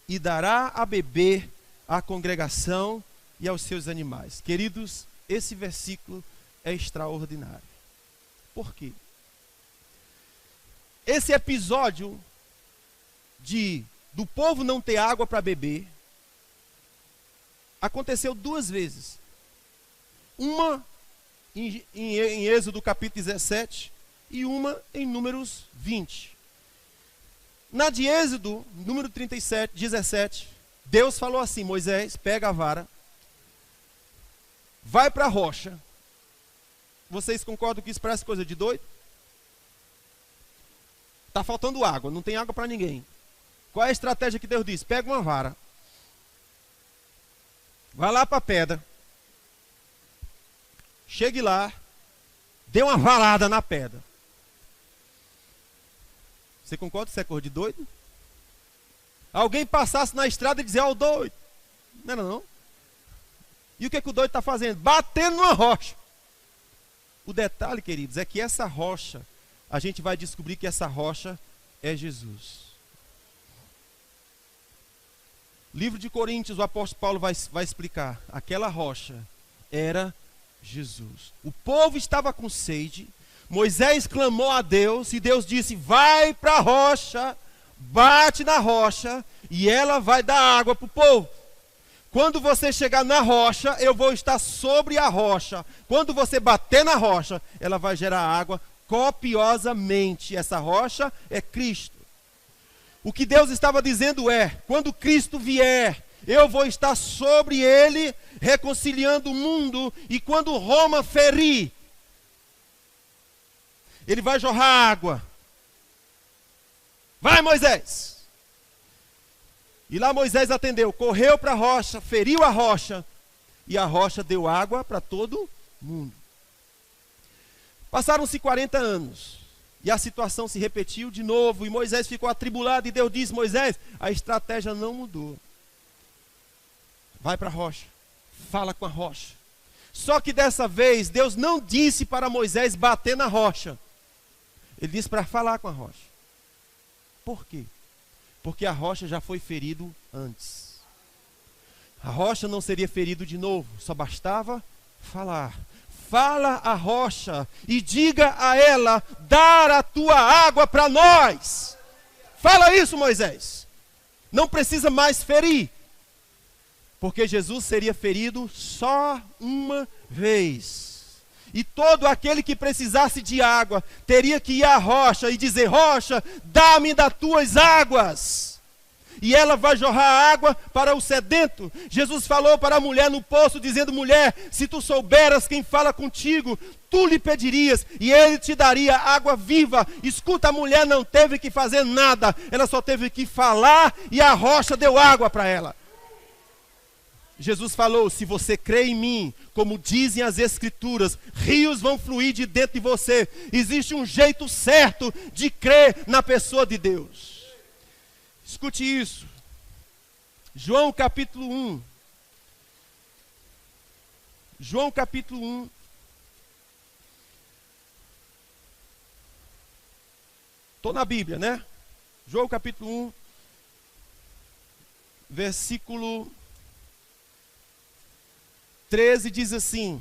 e dará a beber à congregação e aos seus animais. Queridos, esse versículo é extraordinário. Por quê? Esse episódio do povo não ter água para beber aconteceu duas vezes. Uma em Êxodo capítulo 17 e uma em Números 20. Na de Êxodo, número 17, Deus falou assim: Moisés, pega a vara, vai para a rocha. Vocês concordam que isso parece coisa de doido? Está faltando água, não tem água para ninguém. Qual é a estratégia que Deus diz? Pega uma vara, vai lá para a pedra, chegue lá, dê uma varada na pedra. Você concorda que isso é coisa de doido? Alguém passasse na estrada e dizer, ó, o doido. Não era não? E o que o doido está fazendo? Batendo numa rocha. O detalhe, queridos, é que essa rocha, a gente vai descobrir que essa rocha é Jesus. Livro de Coríntios, o apóstolo Paulo vai explicar. Aquela rocha era Jesus. O povo estava com sede. Moisés clamou a Deus e Deus disse, vai para a rocha, bate na rocha e ela vai dar água para o povo. Quando você chegar na rocha, eu vou estar sobre a rocha. Quando você bater na rocha, ela vai gerar água copiosamente. Essa rocha é Cristo. O que Deus estava dizendo é, quando Cristo vier, eu vou estar sobre ele, reconciliando o mundo, e quando Roma ferir, ele vai jorrar água. Vai, Moisés! E lá Moisés atendeu, correu para a rocha, feriu a rocha, e a rocha deu água para todo mundo. Passaram-se 40 anos, e a situação se repetiu de novo, e Moisés ficou atribulado, e Deus disse, Moisés, a estratégia não mudou. Vai para a rocha, fala com a rocha. Só que dessa vez, Deus não disse para Moisés bater na rocha. Ele disse para falar com a rocha. Por quê? Porque a rocha já foi ferido antes. A rocha não seria ferido de novo, só bastava falar. Fala a rocha e diga a ela, dar a tua água para nós. Fala isso, Moisés. Não precisa mais ferir. Porque Jesus seria ferido só uma vez. E todo aquele que precisasse de água, teria que ir à rocha e dizer, rocha, dá-me das tuas águas. E ela vai jorrar água para o sedento. Jesus falou para a mulher no poço, dizendo, mulher, se tu souberas quem fala contigo, tu lhe pedirias, e ele te daria água viva. Escuta, a mulher não teve que fazer nada, ela só teve que falar, e a rocha deu água para ela. Jesus falou, se você crê em mim, como dizem as escrituras, rios vão fluir de dentro de você. Existe um jeito certo de crer na pessoa de Deus. Escute isso. João capítulo 1. João capítulo 1. Estou na Bíblia, né? João capítulo 1. Versículo 13 diz assim,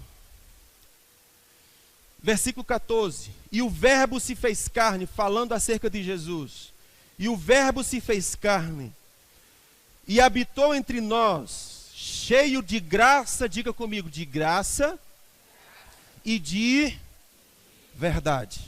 versículo 14, e o verbo se fez carne, falando acerca de Jesus, e o verbo se fez carne, e habitou entre nós, cheio de graça, diga comigo, de graça e de verdade.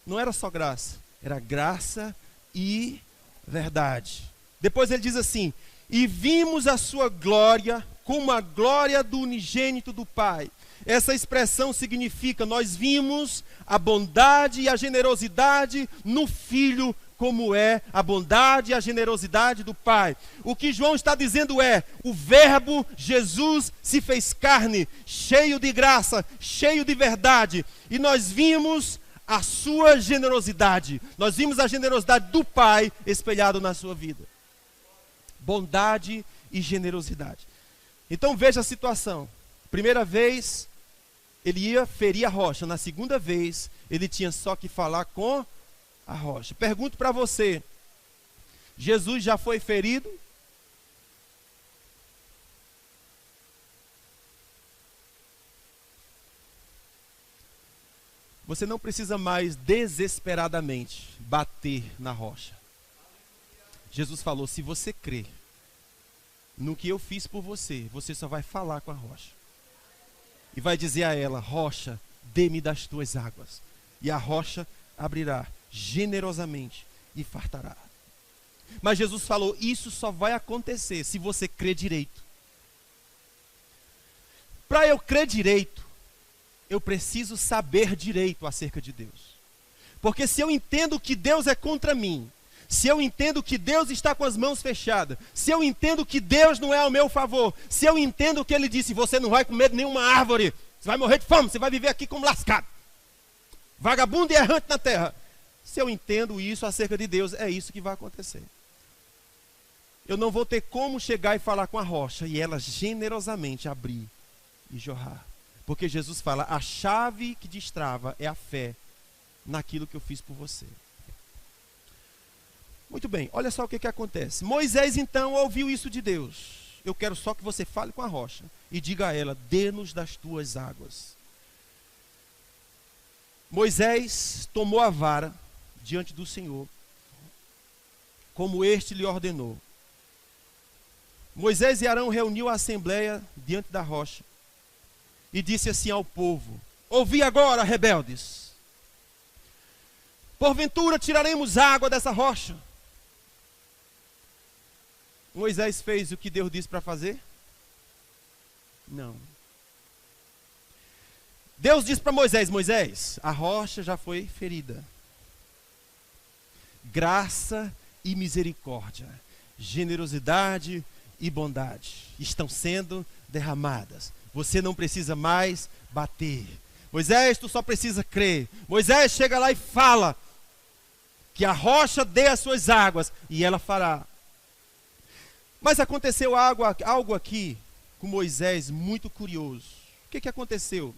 Não era só graça, era graça e verdade. Depois ele diz assim, e vimos a sua glória, como a glória do unigênito do Pai. Essa expressão significa, nós vimos a bondade e a generosidade no Filho, como é a bondade e a generosidade do Pai. O que João está dizendo é, o verbo Jesus se fez carne, cheio de graça, cheio de verdade, e nós vimos a sua generosidade, nós vimos a generosidade do Pai espelhado na sua vida. Bondade e generosidade. Então veja a situação. Primeira vez, ele ia ferir a rocha. Na segunda vez, ele tinha só que falar com a rocha. Pergunto para você, Jesus já foi ferido? Você não precisa mais desesperadamente bater na rocha. Jesus falou, se você crer no que eu fiz por você, você só vai falar com a rocha. E vai dizer a ela, rocha, dê-me das tuas águas. E a rocha abrirá generosamente e fartará. Mas Jesus falou, isso só vai acontecer se você crer direito. Para eu crer direito, eu preciso saber direito acerca de Deus. Porque se eu entendo que Deus é contra mim, se eu entendo que Deus está com as mãos fechadas, se eu entendo que Deus não é ao meu favor, se eu entendo que Ele disse, você não vai comer de nenhuma árvore, você vai morrer de fome, você vai viver aqui como lascado, vagabundo e errante na terra. Se eu entendo isso acerca de Deus, é isso que vai acontecer. Eu não vou ter como chegar e falar com a rocha e ela generosamente abrir e jorrar. Porque Jesus fala, a chave que destrava é a fé naquilo que eu fiz por você. Muito bem, olha só o que acontece. Moisés então ouviu isso de Deus. Eu quero só que você fale com a rocha e diga a ela, dê-nos das tuas águas. Moisés tomou a vara diante do Senhor, como este lhe ordenou. Moisés e Arão reuniu a assembleia diante da rocha e disse assim ao povo, ouvi agora, rebeldes, porventura tiraremos água dessa rocha? Moisés fez o que Deus disse para fazer? Não. Deus disse para Moisés, Moisés, a rocha já foi ferida. Graça e misericórdia, generosidade e bondade estão sendo derramadas. Você não precisa mais bater. Moisés, tu só precisa crer. Moisés, chega lá e fala que a rocha dê as suas águas e ela fará. Mas aconteceu algo aqui com Moisés muito curioso. O que aconteceu?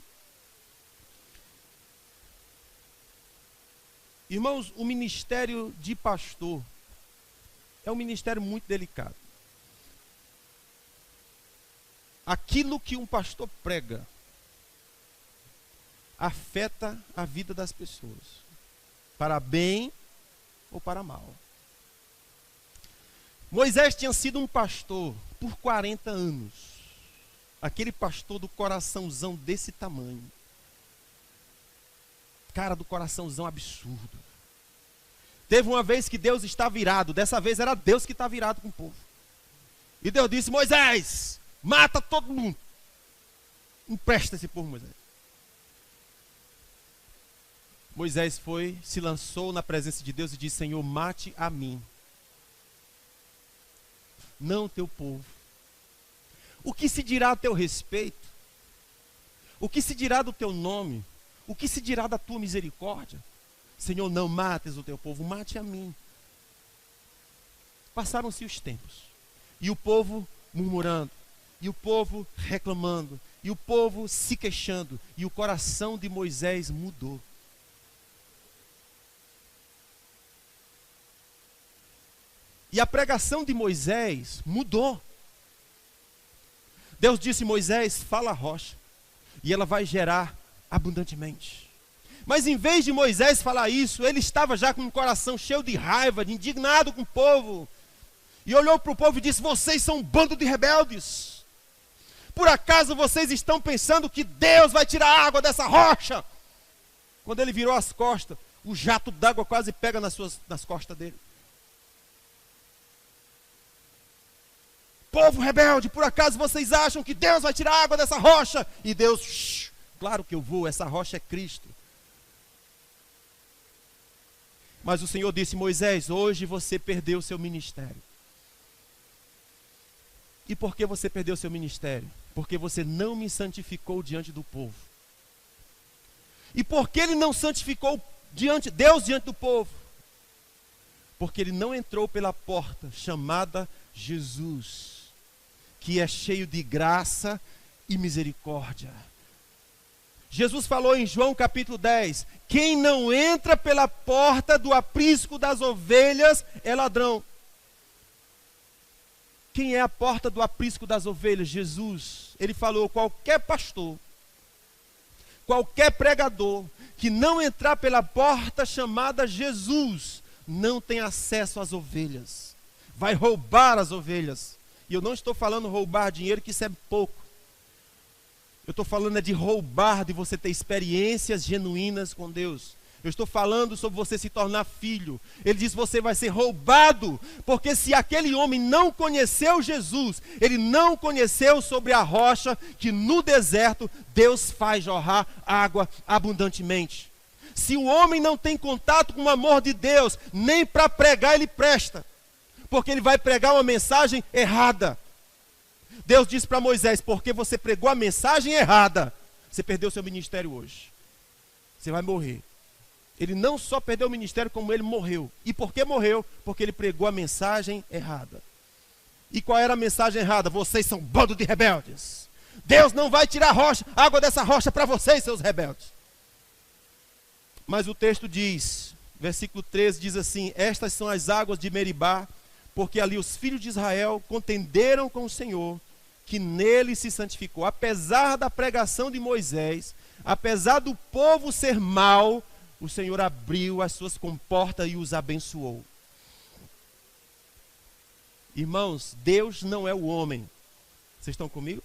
Irmãos, o ministério de pastor é um ministério muito delicado. Aquilo que um pastor prega afeta a vida das pessoas, para bem ou para mal. Moisés tinha sido um pastor por 40 anos. Aquele pastor do coraçãozão desse tamanho. Cara do coraçãozão absurdo. Teve uma vez que Deus estava irado. Dessa vez era Deus que estava irado com o povo. E Deus disse, Moisés, mata todo mundo. Empresta esse povo, Moisés. Moisés foi, se lançou na presença de Deus e disse, Senhor, mate a mim, não o teu povo. O que se dirá a teu respeito? O que se dirá do teu nome? O que se dirá da tua misericórdia? Senhor, não mates o teu povo, mate a mim. Passaram-se os tempos. E o povo murmurando. E o povo reclamando. E o povo se queixando. E o coração de Moisés mudou. E a pregação de Moisés mudou. Deus disse, Moisés, fala a rocha, e ela vai gerar abundantemente. Mas em vez de Moisés falar isso, ele estava já com o coração cheio de raiva, de indignado com o povo. E olhou para o povo e disse, vocês são um bando de rebeldes. Por acaso vocês estão pensando que Deus vai tirar a água dessa rocha? Quando ele virou as costas, o jato d'água quase pega nas costas dele. Povo rebelde, por acaso vocês acham que Deus vai tirar a água dessa rocha? E Deus, claro que eu vou, essa rocha é Cristo. Mas o Senhor disse, Moisés, hoje você perdeu o seu ministério. E por que você perdeu o seu ministério? Porque você não me santificou diante do povo. E por que ele não santificou Deus diante do povo? Porque ele não entrou pela porta chamada Jesus, que é cheio de graça e misericórdia. Jesus falou em João capítulo 10, quem não entra pela porta do aprisco das ovelhas é ladrão. Quem é a porta do aprisco das ovelhas? Jesus. Ele falou, qualquer pastor, qualquer pregador, que não entrar pela porta chamada Jesus, não tem acesso às ovelhas. Vai roubar as ovelhas. E eu não estou falando roubar dinheiro, que isso é pouco. Eu estou falando de roubar, de você ter experiências genuínas com Deus. Eu estou falando sobre você se tornar filho. Ele diz: você vai ser roubado, porque se aquele homem não conheceu Jesus, ele não conheceu sobre a rocha que no deserto Deus faz jorrar água abundantemente. Se o homem não tem contato com o amor de Deus, nem para pregar ele presta, porque ele vai pregar uma mensagem errada. Deus disse para Moisés: porque você pregou a mensagem errada, você perdeu seu ministério hoje. Você vai morrer. Ele não só perdeu o ministério, como ele morreu. E por que morreu? Porque ele pregou a mensagem errada. E qual era a mensagem errada? Vocês são um bando de rebeldes. Deus não vai tirar a água dessa rocha para vocês, seus rebeldes. Mas o texto diz, versículo 13 diz assim: estas são as águas de Meribá, porque ali os filhos de Israel contenderam com o Senhor, que nele se santificou. Apesar da pregação de Moisés, apesar do povo ser mau, o Senhor abriu as suas comportas e os abençoou. Irmãos, Deus não é o homem. Vocês estão comigo?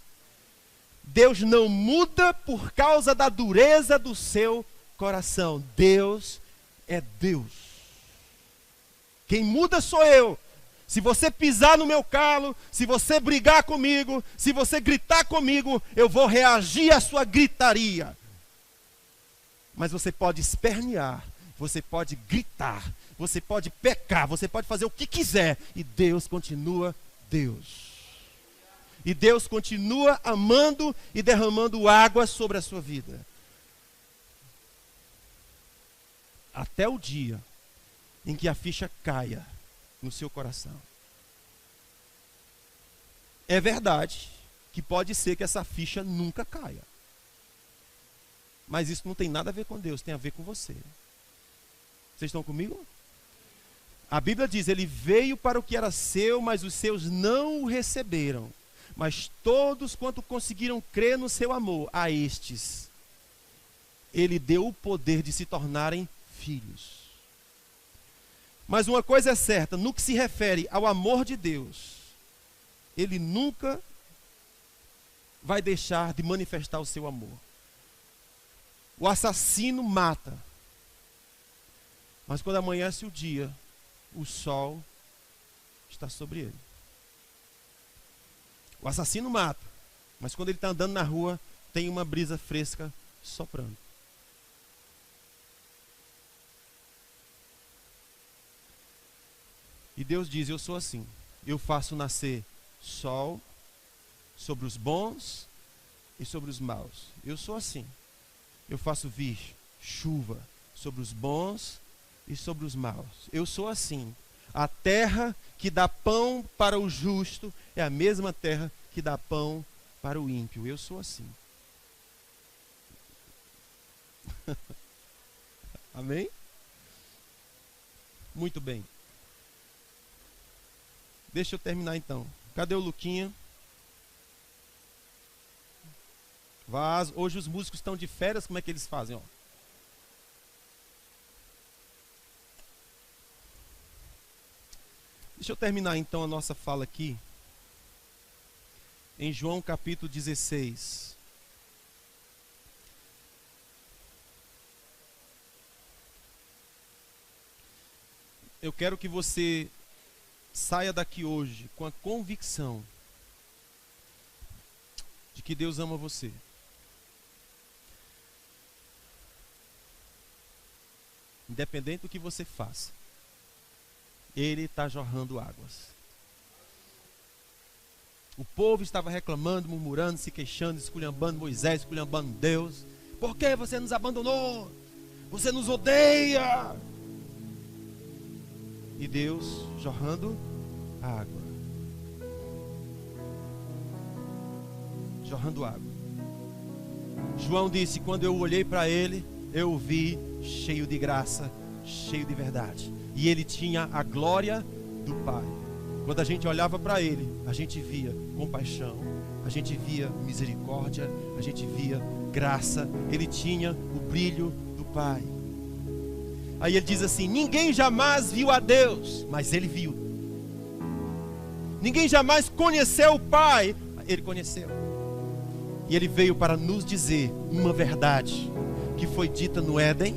Deus não muda por causa da dureza do seu coração. Deus é Deus. Quem muda sou eu. Se você pisar no meu calo, se você brigar comigo, se você gritar comigo, eu vou reagir à sua gritaria. Mas você pode espernear, você pode gritar, você pode pecar, você pode fazer o que quiser, e Deus continua Deus. E Deus continua amando e derramando água sobre a sua vida. Até o dia em que a ficha caia no seu coração. É verdade que pode ser que essa ficha nunca caia. Mas isso não tem nada a ver com Deus, tem a ver com você. Vocês estão comigo? A Bíblia diz: ele veio para o que era seu, mas os seus não o receberam. Mas todos quanto conseguiram crer no seu amor, a estes, ele deu o poder de se tornarem filhos. Mas uma coisa é certa, no que se refere ao amor de Deus, ele nunca vai deixar de manifestar o seu amor. O assassino mata, mas quando amanhece o dia, o sol está sobre ele. O assassino mata, mas quando ele está andando na rua, tem uma brisa fresca soprando. E Deus diz: eu sou assim, eu faço nascer sol sobre os bons e sobre os maus. Eu sou assim. Eu faço vir chuva sobre os bons e sobre os maus. Eu sou assim. A terra que dá pão para o justo é a mesma terra que dá pão para o ímpio. Eu sou assim. Amém? Muito bem. Deixa eu terminar então. Cadê o Luquinha? Vaz. Hoje os músicos estão de férias, como é que eles fazem? Ó? Deixa eu terminar então a nossa fala aqui. Em João capítulo 16. Eu quero que você saia daqui hoje com a convicção de que Deus ama você. Independente do que você faça, Ele está jorrando águas. O povo estava reclamando, murmurando, se queixando, esculhambando Moisés, esculhambando Deus. Por que você nos abandonou? Você nos odeia. E Deus jorrando água. Jorrando água. João disse: quando eu olhei para ele, eu o vi cheio de graça, cheio de verdade. E ele tinha a glória do Pai. Quando a gente olhava para ele, a gente via compaixão, a gente via misericórdia, a gente via graça. Ele tinha o brilho do Pai. Aí ele diz assim: ninguém jamais viu a Deus, mas ele viu. Ninguém jamais conheceu o Pai, ele conheceu. E ele veio para nos dizer uma verdade que foi dita no Éden,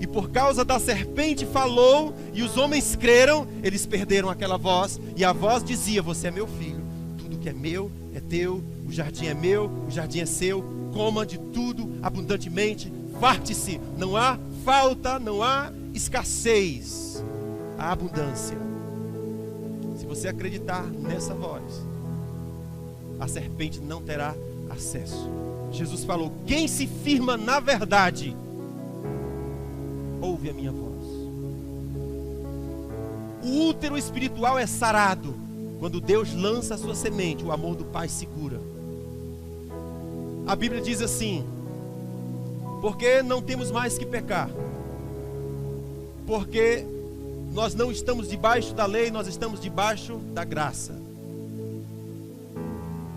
E por causa da serpente falou, e os homens creram, eles perderam aquela voz, e a voz dizia: você é meu filho, tudo que é meu é teu, o jardim é meu, o jardim é seu, coma de tudo abundantemente, farte-se, não há falta, não há escassez, há abundância. Se você acreditar nessa voz, a serpente não terá acesso. Jesus falou: quem se firma na verdade, ouve a minha voz. O útero espiritual é sarado quando Deus lança a sua semente, o amor do Pai segura. A Bíblia diz assim: porque não temos mais que pecar, porque nós não estamos debaixo da lei, nós estamos debaixo da graça.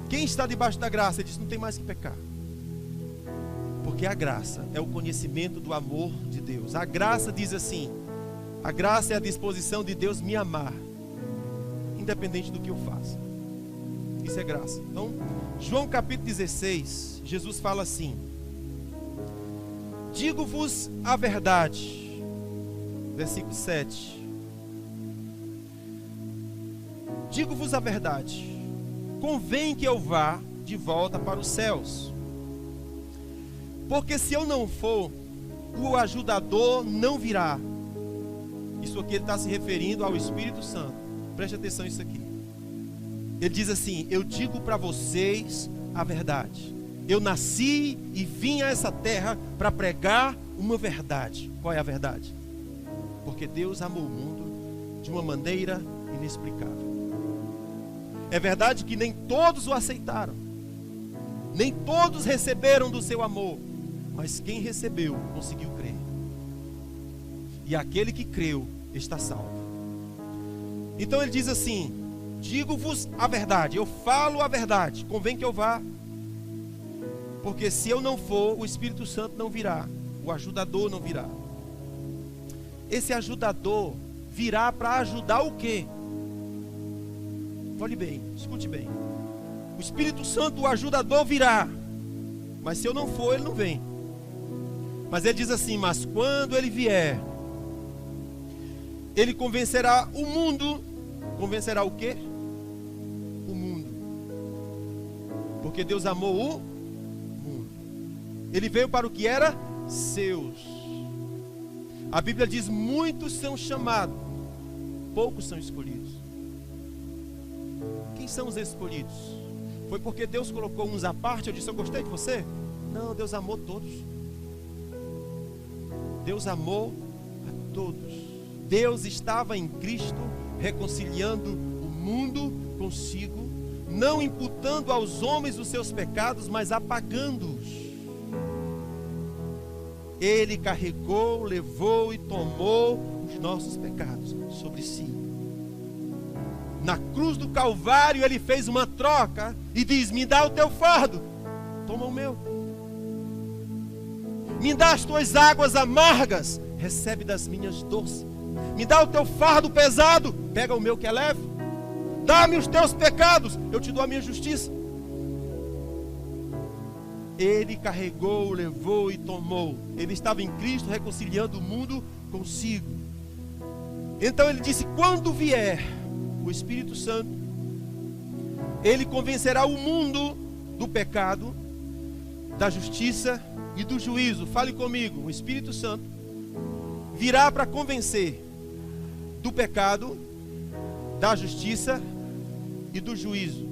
Quem está debaixo da graça? Ele diz: não tem mais que pecar. Porque a graça é o conhecimento do amor de Deus. A graça diz assim: a graça é a disposição de Deus me amar, independente do que eu faça. Isso é graça. Então, João capítulo 16, Jesus fala assim: digo-vos a verdade. Versículo 7. Digo-vos a verdade, convém que eu vá de volta para os céus. Porque se eu não for, o ajudador não virá. Isso aqui ele está se referindo ao Espírito Santo. Preste atenção nisso aqui. Ele diz assim: eu digo para vocês a verdade. Eu nasci e vim a essa terra para pregar uma verdade. Qual é a verdade? Porque Deus amou o mundo de uma maneira inexplicável. É verdade que nem todos o aceitaram, nem todos receberam do seu amor, mas quem recebeu conseguiu crer. E aquele que creu está salvo. Então ele diz assim: digo-vos a verdade, eu falo a verdade, convém que eu vá. Porque se eu não for, o Espírito Santo não virá, o ajudador não virá. Esse ajudador virá para ajudar o quê? Olhe bem, escute bem. O Espírito Santo, o ajudador, virá, mas se eu não for, ele não vem. Mas ele diz assim: mas quando ele vier, ele convencerá o mundo. Convencerá o quê? O mundo. Porque Deus amou o mundo. Ele veio para o que era seus. A Bíblia diz: muitos são chamados, poucos são escolhidos. Quem são os escolhidos? Foi porque Deus colocou uns à parte? Eu disse: eu gostei de você? Não, Deus amou todos. Deus amou a todos. Deus estava em Cristo reconciliando o mundo consigo, não imputando aos homens os seus pecados, mas apagando-os. Ele carregou, levou e tomou os nossos pecados sobre si. Na cruz do Calvário ele fez uma troca e diz: me dá o teu fardo, toma o meu. Me dá as tuas águas amargas, recebe das minhas doces. Me dá o teu fardo pesado, pega o meu que é leve. Dá-me os teus pecados, eu te dou a minha justiça. Ele carregou, levou e tomou. Ele estava em Cristo reconciliando o mundo consigo. Então ele disse: quando vier o Espírito Santo, ele convencerá o mundo do pecado, da justiça e do juízo. Fale comigo: o Espírito Santo virá para convencer do pecado, da justiça e do juízo.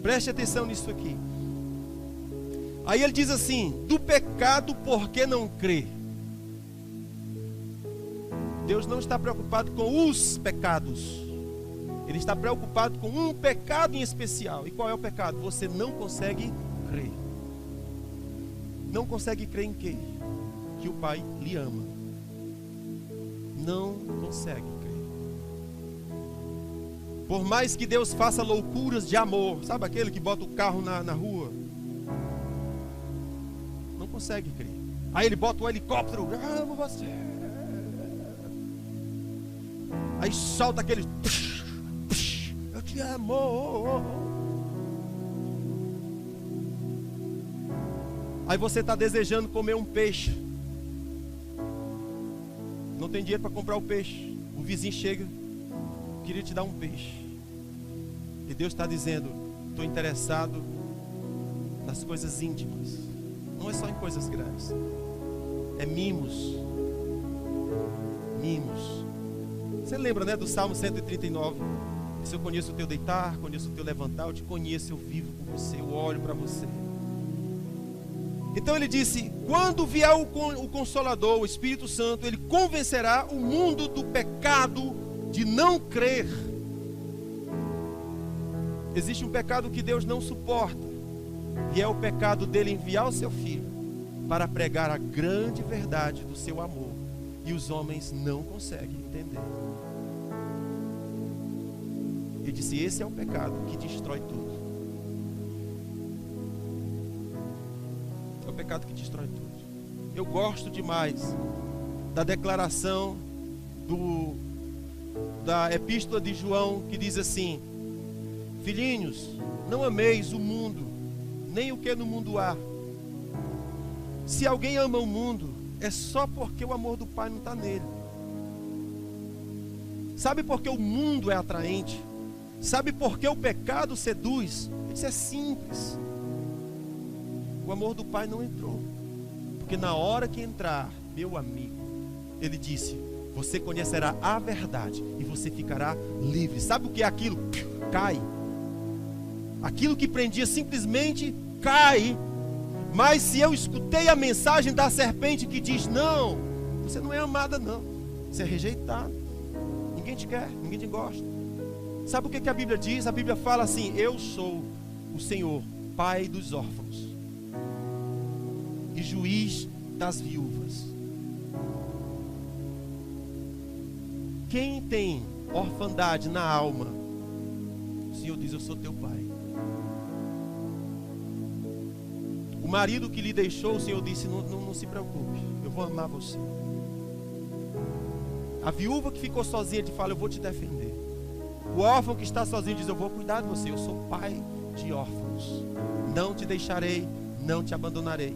Preste atenção nisso aqui. Aí ele diz assim: do pecado, por que não crê? Deus não está preocupado com os pecados. Ele está preocupado com um pecado em especial. E qual é o pecado? Você não consegue crer. Não consegue crer em quê? Que o Pai lhe ama. Não consegue crer. Por mais que Deus faça loucuras de amor, sabe aquele que bota o carro na rua? Não consegue crer. Aí ele bota o helicóptero, amo você. Aí solta aquele, eu te amo. Aí você está desejando comer um peixe. não tem dinheiro para comprar o peixe. O vizinho chega, queria te dar um peixe. E Deus está dizendo: estou interessado nas coisas íntimas. Não é só em coisas grandes. É mimos. Mimos. Você lembra, né, do Salmo 139? Se eu conheço o teu deitar, conheço o teu levantar, eu te conheço, eu vivo com você, eu olho para você. Então ele disse: quando vier o Consolador, o Espírito Santo, ele convencerá o mundo do pecado de não crer. Existe um pecado que Deus não suporta, e é o pecado dele enviar o seu Filho para pregar a grande verdade do seu amor, e os homens não conseguem entender. Ele disse: esse é o pecado que destrói tudo. É o pecado que destrói tudo. Eu gosto demais da declaração da epístola de João, que diz assim: filhinhos, não ameis o mundo, nem o que no mundo há. Se alguém ama o mundo, é só porque o amor do Pai não está nele. Sabe por que o mundo é atraente? Sabe por que o pecado seduz? Isso é simples. O amor do Pai não entrou. Porque na hora que entrar, meu amigo, ele disse: você conhecerá a verdade e você ficará livre. Sabe o que é aquilo? Cai. Aquilo que prendia simplesmente cai. Mas se eu escutei a mensagem da serpente que diz: não, você não é amada não, você é rejeitada, ninguém te quer, ninguém te gosta. Sabe o que a Bíblia diz? A Bíblia fala assim: eu sou o Senhor, Pai dos órfãos e juiz das viúvas. Quem tem orfandade na alma, o Senhor diz: eu sou teu Pai. O marido que lhe deixou, o Senhor disse: não se preocupe, eu vou amar você. A viúva que ficou sozinha, ele fala: eu vou te defender. O órfão que está sozinho diz: eu vou cuidar de você, eu sou pai de órfãos. Não te deixarei, não te abandonarei.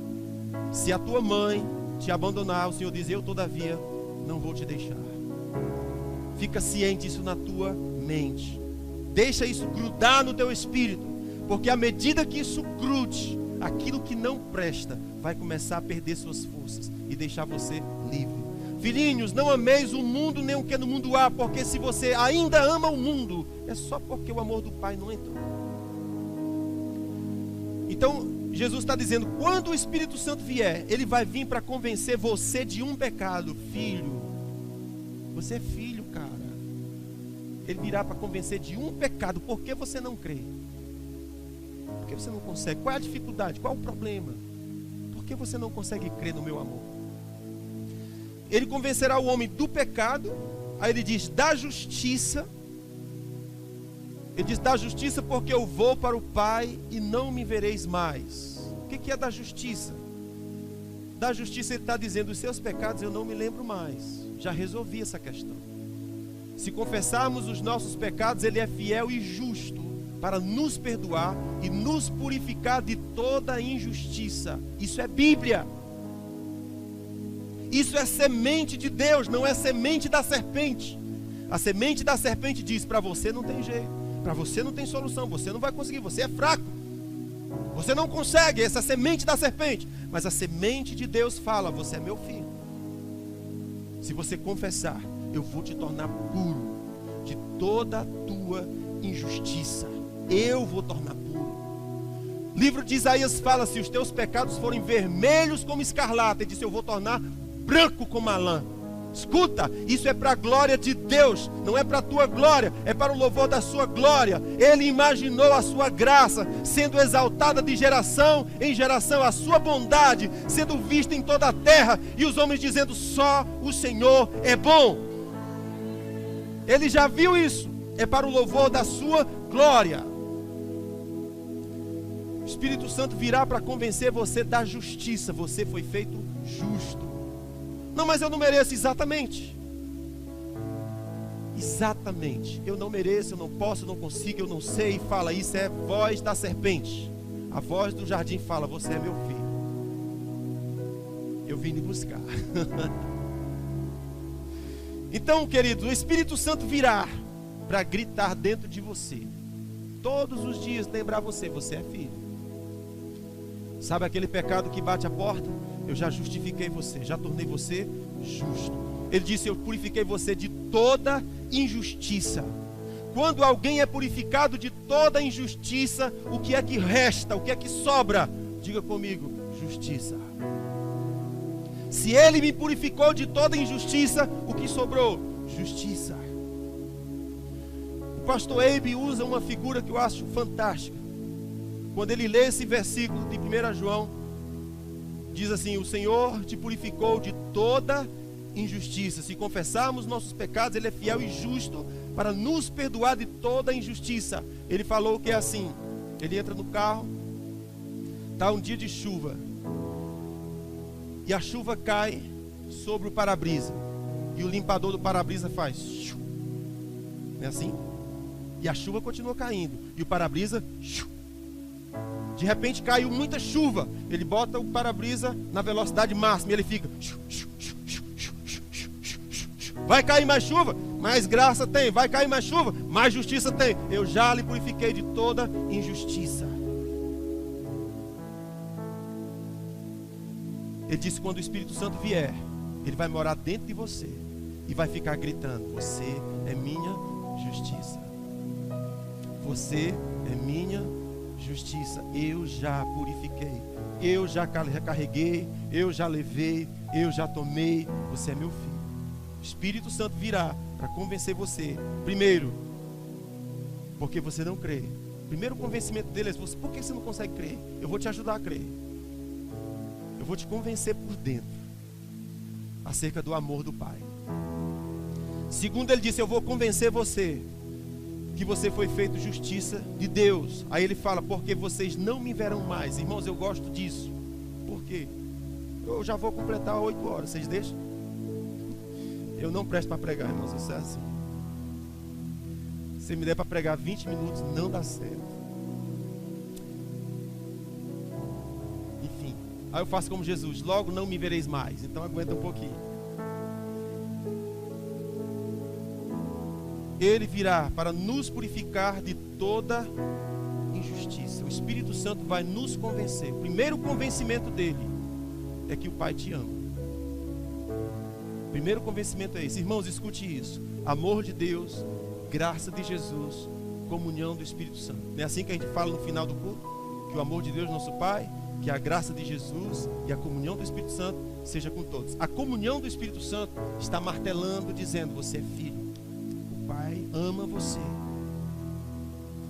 Se a tua mãe te abandonar, o Senhor diz: eu todavia não vou te deixar. Fica ciente disso na tua mente. Deixa isso grudar no teu espírito, porque à medida que isso grude, aquilo que não presta vai começar a perder suas forças e deixar você livre. Filhinhos, não ameis o mundo nem o que no mundo há, porque se você ainda ama o mundo, é só porque o amor do Pai não entrou. Então, Jesus está dizendo: quando o Espírito Santo vier, ele vai vir para convencer você de um pecado. Filho, você é filho, cara. Ele virá para convencer de um pecado. Por que você não crê? Por que você não consegue? Qual é a dificuldade? Qual é o problema? Por que você não consegue crer no meu amor? Ele convencerá o homem do pecado. Aí ele diz: da justiça. Ele diz: da justiça, porque eu vou para o Pai e não me vereis mais. O que é da justiça? Da justiça ele está dizendo: os seus pecados eu não me lembro mais. Já resolvi essa questão. Se confessarmos os nossos pecados, ele é fiel e justo para nos perdoar e nos purificar de toda injustiça. Isso é Bíblia. Isso é semente de Deus, não é semente da serpente. A semente da serpente diz: para você não tem jeito, para você não tem solução, você não vai conseguir, você é fraco, você não consegue. Essa é a semente da serpente. Mas a semente de Deus fala: você é meu filho. Se você confessar, eu vou te tornar puro de toda a tua injustiça. Eu vou tornar puro. O livro de Isaías fala: se os teus pecados forem vermelhos como escarlata, ele disse: eu vou tornar branco como a lã. Escuta, isso é para a glória de Deus, não é para a tua glória, é para o louvor da sua glória. Ele imaginou a sua graça sendo exaltada de geração em geração, a sua bondade sendo vista em toda a terra, e os homens dizendo: só o Senhor é bom. Ele já viu isso, é para o louvor da sua glória. O Espírito Santo virá para convencer você da justiça. Você foi feito justo. Não, mas eu não mereço. Exatamente. Exatamente. Eu não mereço, eu não posso, eu não consigo, eu não sei. Fala, isso é voz da serpente. A voz do jardim fala: você é meu filho. Eu vim lhe buscar. Então, queridos, o Espírito Santo virá para gritar dentro de você, todos os dias lembrar você é filho. Sabe aquele pecado que bate a porta? Eu já justifiquei você, já tornei você justo. Ele disse, eu purifiquei você de toda injustiça. Quando alguém é purificado de toda injustiça, o que é que resta? O que é que sobra? Diga comigo, justiça. Se ele me purificou de toda injustiça, o que sobrou? Justiça. O pastor Eibe usa uma figura que eu acho fantástica. Quando ele lê esse versículo de 1 João, diz assim, o Senhor te purificou de toda injustiça. Se confessarmos nossos pecados, Ele é fiel e justo para nos perdoar de toda injustiça. Ele falou que é assim, ele entra no carro, está um dia de chuva, e a chuva cai sobre o para-brisa, e o limpador do para-brisa faz, não é assim? E a chuva continua caindo, e o para-brisa, de repente caiu muita chuva, ele bota o para-brisa na velocidade máxima, e ele fica, vai cair mais chuva, mais graça tem, vai cair mais chuva, mais justiça tem, eu já lhe purifiquei de toda injustiça. Ele disse, quando o Espírito Santo vier, ele vai morar dentro de você e vai ficar gritando, você é minha justiça, você é minha justiça, eu já purifiquei, eu já carreguei, eu já levei, eu já tomei, você é meu filho. O Espírito Santo virá para convencer você, primeiro, porque você não crê. Primeiro convencimento dele é, por que você não consegue crer? Eu vou te ajudar a crer. Eu vou te convencer por dentro acerca do amor do Pai. Segundo, ele disse, eu vou convencer você que você foi feito justiça de Deus. Aí ele fala, porque vocês não me verão mais. Irmãos, eu gosto disso. Por quê? Eu já vou completar 8 horas, vocês deixam? Eu não presto para pregar, irmãos, isso é assim. Se me der para pregar 20 minutos, não dá certo. Enfim, aí eu faço como Jesus, logo não me vereis mais, então aguenta um pouquinho. Ele virá para nos purificar de toda injustiça. O Espírito Santo vai nos convencer. O primeiro convencimento dele é que o Pai te ama. O primeiro convencimento é esse. Irmãos, escute isso. Amor de Deus, graça de Jesus, comunhão do Espírito Santo. Não é assim que a gente fala no final do culto? Que o amor de Deus, nosso Pai, que a graça de Jesus e a comunhão do Espírito Santo seja com todos. A comunhão do Espírito Santo está martelando, dizendo, você é filho. O Pai ama você.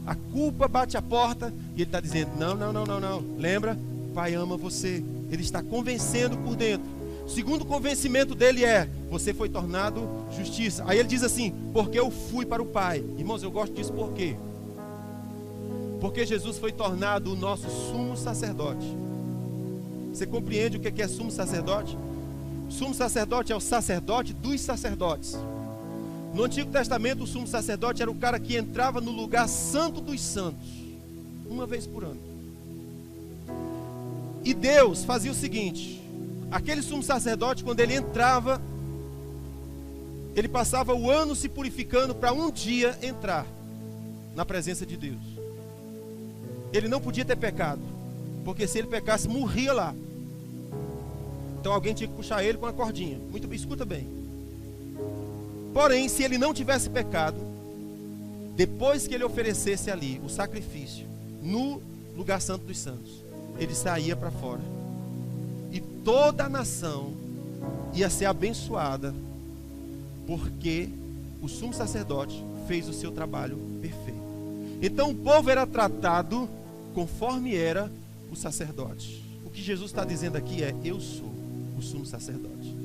A culpa bate a porta e ele está dizendo, não. Lembra? O Pai ama você. Ele está convencendo por dentro. O segundo convencimento dele é, você foi tornado justiça. Aí ele diz assim, porque eu fui para o Pai. Irmãos, eu gosto disso por quê? Porque Jesus foi tornado o nosso sumo sacerdote. Você compreende o que é sumo sacerdote? Sumo sacerdote é o sacerdote dos sacerdotes. No Antigo Testamento, o sumo sacerdote era o cara que entrava no lugar santo dos santos, uma vez por ano. E Deus fazia o seguinte, aquele sumo sacerdote, quando ele entrava, ele passava o ano se purificando para um dia entrar na presença de Deus. Ele não podia ter pecado, porque se ele pecasse, morria lá. Então alguém tinha que puxar ele com uma cordinha. Muito bem, escuta bem. Porém, se ele não tivesse pecado, depois que ele oferecesse ali o sacrifício, no lugar santo dos santos, ele saía para fora. E toda a nação ia ser abençoada, porque o sumo sacerdote fez o seu trabalho perfeito. Então o povo era tratado conforme era o sacerdote. O que Jesus está dizendo aqui é, eu sou o sumo sacerdote.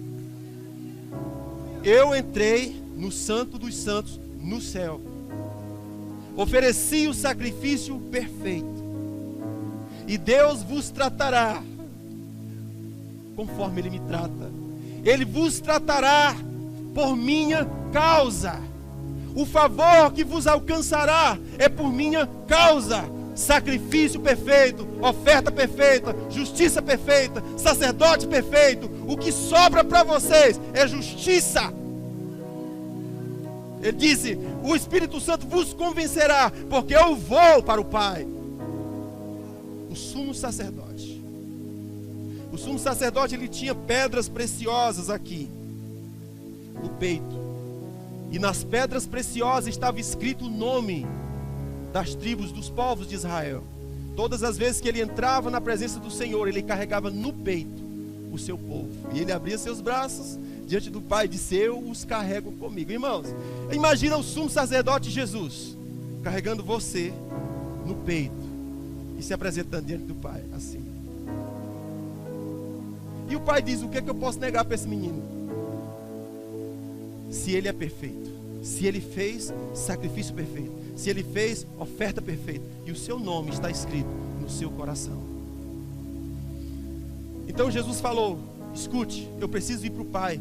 Eu entrei no santo dos santos, no céu. Ofereci o sacrifício perfeito. E Deus vos tratará conforme Ele me trata. Ele vos tratará por minha causa. O favor que vos alcançará é por minha causa. Sacrifício perfeito, oferta perfeita, justiça perfeita, sacerdote perfeito. O que sobra para vocês é justiça. Ele disse: o Espírito Santo vos convencerá, porque eu vou para o Pai. O sumo sacerdote. O sumo sacerdote, ele tinha pedras preciosas aqui, no peito. E nas pedras preciosas estava escrito o nome das tribos, dos povos de Israel. Todas as vezes que ele entrava na presença do Senhor, ele carregava no peito o seu povo. E ele abria seus braços diante do Pai e disse: eu os carrego comigo. Irmãos, imagina o sumo sacerdote Jesus carregando você no peito e se apresentando diante do Pai, assim. E o Pai diz: o que é que eu posso negar para esse menino? Se ele é perfeito, se ele fez sacrifício perfeito, se ele fez oferta perfeita, e o seu nome está escrito no seu coração. Então Jesus falou: escute, eu preciso ir para o Pai,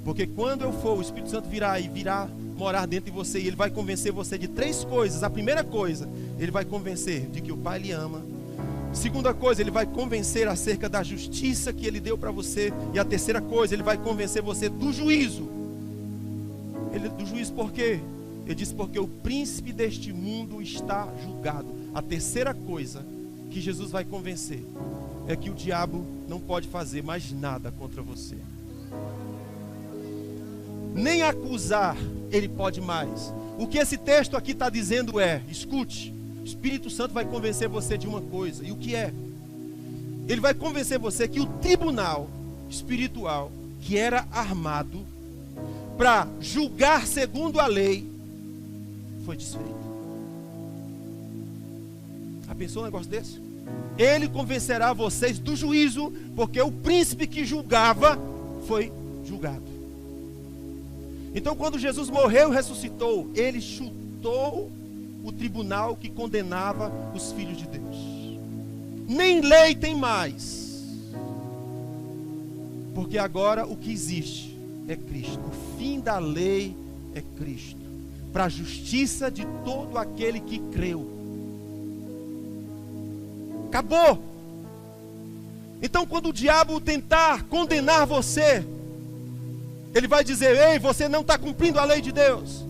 porque quando eu for, o Espírito Santo virá morar dentro de você, e ele vai convencer você de 3 coisas. A primeira coisa, ele vai convencer de que o Pai lhe ama. Segunda coisa, ele vai convencer acerca da justiça que ele deu para você. E a terceira coisa, ele vai convencer você do juízo. Do juízo por quê? Ele disse: porque o príncipe deste mundo está julgado. A terceira coisa que Jesus vai convencer é que o diabo não pode fazer mais nada contra você. Nem acusar ele pode mais. O que esse texto aqui está dizendo é: escute, o Espírito Santo vai convencer você de uma coisa. E o que é? Ele vai convencer você que o tribunal espiritual que era armado para julgar segundo a lei foi desfeito. Já pensou um negócio desse? Ele convencerá vocês do juízo, porque o príncipe que julgava foi julgado. Então, quando Jesus morreu e ressuscitou, ele chutou o tribunal que condenava os filhos de Deus. Nem lei tem mais, porque agora o que existe é Cristo. O fim da lei é Cristo, para a justiça de todo aquele que creu. Acabou. Então, quando o diabo tentar condenar você, ele vai dizer: ei, você não está cumprindo a lei de Deus.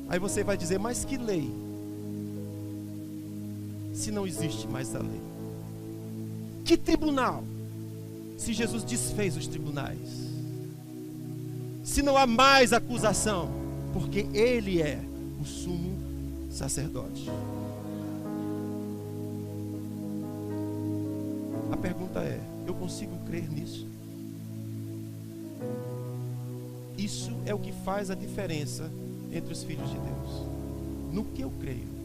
Aí você vai dizer: mas que lei? Se não existe mais a lei. Que tribunal? Se Jesus desfez os tribunais. Se não há mais acusação, porque ele é o sumo sacerdote. A pergunta é: eu consigo crer nisso? Isso é o que faz a diferença entre os filhos de Deus. No que eu creio?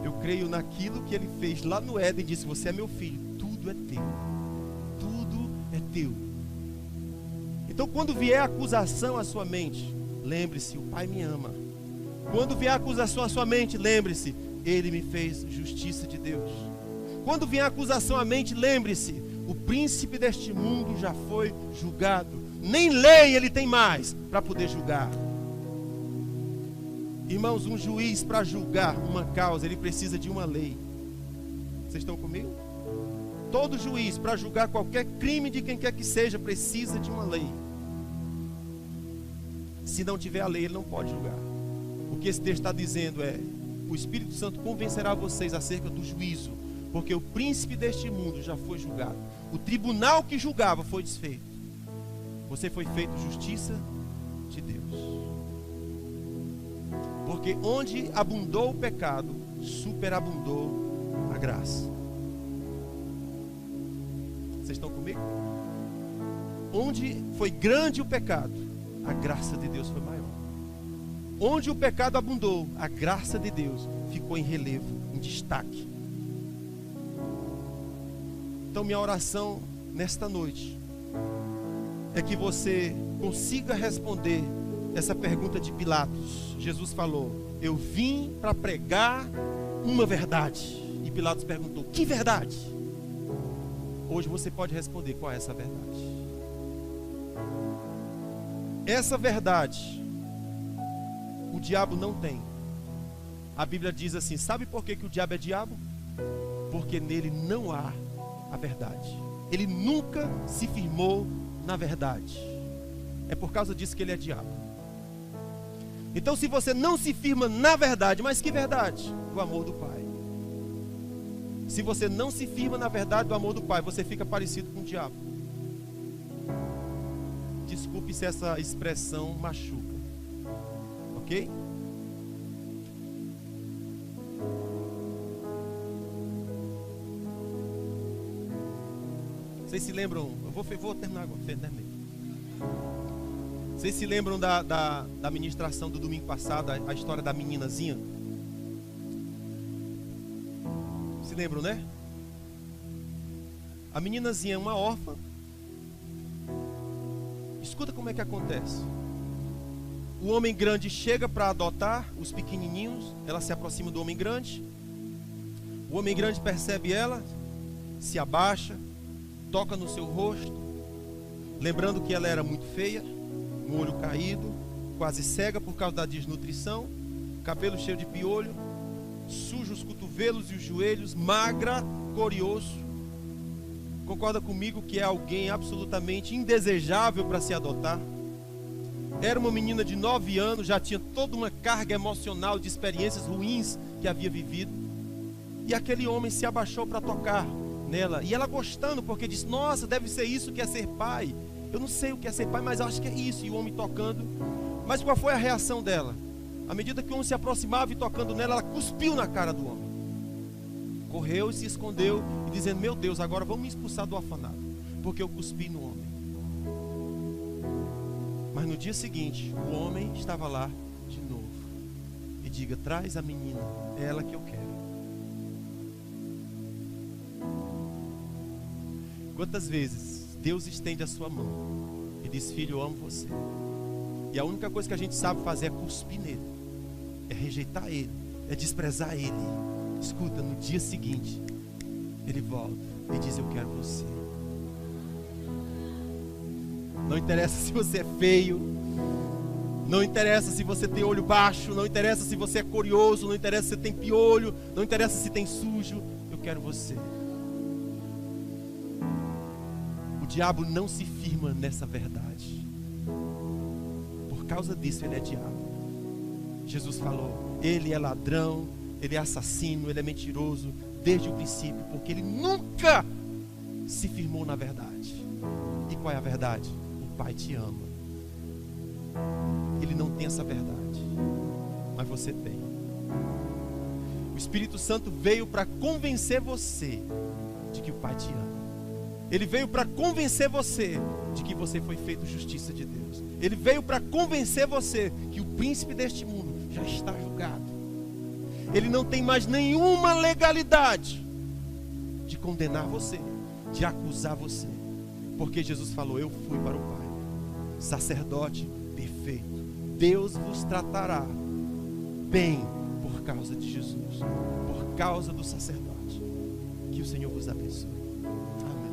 Eu creio naquilo que ele fez lá no Éden. Disse: você é meu filho, tudo é teu. Tudo é teu. Então, quando vier acusação à sua mente, lembre-se: o Pai me ama. Quando vier acusação à sua mente, lembre-se: ele me fez justiça de Deus. Quando vier acusação à mente, lembre-se: o príncipe deste mundo já foi julgado. Nem lei ele tem mais para poder julgar. Irmãos, um juiz, para julgar uma causa, ele precisa de uma lei. Vocês estão comigo? Todo juiz, para julgar qualquer crime de quem quer que seja, precisa de uma lei. Se não tiver a lei, ele não pode julgar. O que esse texto está dizendo é: o Espírito Santo convencerá vocês acerca do juízo, porque o príncipe deste mundo já foi julgado. O tribunal que julgava foi desfeito. Você foi feito justiça de Deus. Porque onde abundou o pecado, superabundou a graça. Vocês estão comigo? Onde foi grande o pecado, a graça de Deus foi maior. Onde o pecado abundou, a graça de Deus ficou em relevo, em destaque. Então, minha oração nesta noite é que você consiga responder essa pergunta de Pilatos. Jesus falou: eu vim para pregar uma verdade. E Pilatos perguntou: que verdade? Hoje você pode responder qual é essa verdade. Essa verdade o diabo não tem. A Bíblia diz assim: sabe por que o diabo é diabo? Porque nele não há a verdade. Ele nunca se firmou na verdade. é por causa disso que ele é diabo. Então, se você não se firma na verdade, mas que verdade? Do amor do Pai. Se você não se firma na verdade do amor do Pai, você fica parecido com o diabo. Desculpe se essa expressão machuca. Ok? Vocês se lembram? Eu vou terminar agora. Terminei. Vocês se lembram da ministração do domingo passado, a história da meninazinha? Se lembram, né? A meninazinha é uma órfã. Escuta como é que acontece. O homem grande chega para adotar os pequenininhos. Ela se aproxima do homem grande. O homem grande percebe ela, se abaixa, toca no seu rosto, lembrando que ela era muito feia, um olho caído, quase cega por causa da desnutrição, cabelo cheio de piolho, suja os cotovelos e os joelhos, magra, corioso. Concorda comigo que é alguém absolutamente indesejável para se adotar? Era uma menina de 9 anos, já tinha toda uma carga emocional de experiências ruins que havia vivido. E aquele homem se abaixou para tocar nela. E ela gostando, porque disse: nossa, deve ser isso que é ser pai. Eu não sei o que é ser pai, mas acho que é isso. E o homem tocando. Mas qual foi a reação dela? À medida que o homem se aproximava e tocando nela, ela cuspiu na cara do homem. Correu e se escondeu, e dizendo: meu Deus, agora vão me expulsar do orfanato, porque eu cuspi no homem. Mas no dia seguinte, o homem estava lá de novo. E diga: traz a menina, é ela que eu quero. Quantas vezes Deus estende a sua mão e diz: filho, eu amo você. E a única coisa que a gente sabe fazer é cuspir nele, é rejeitar ele, é desprezar ele. Escuta, no dia seguinte ele volta e diz: eu quero você. Não interessa se você é feio, não interessa se você tem olho baixo, não interessa se você é curioso, não interessa se você tem piolho, não interessa se tem sujo, eu quero você. O diabo não se firma nessa verdade. Por causa disso ele é diabo. Jesus falou: ele é ladrão, ele é assassino, ele é mentiroso desde o princípio, porque ele nunca se firmou na verdade. E qual é a verdade? O Pai te ama. Ele não tem essa verdade, mas você tem. O Espírito Santo veio para convencer você de que o Pai te ama. Ele veio para convencer você de que você foi feito justiça de Deus. Ele veio para convencer você que o príncipe deste mundo já está julgado. Ele não tem mais nenhuma legalidade de condenar você, de acusar você. Porque Jesus falou: eu fui para o Pai, sacerdote perfeito. Deus vos tratará bem por causa de Jesus, por causa do sacerdote. Que o Senhor vos abençoe. Amém.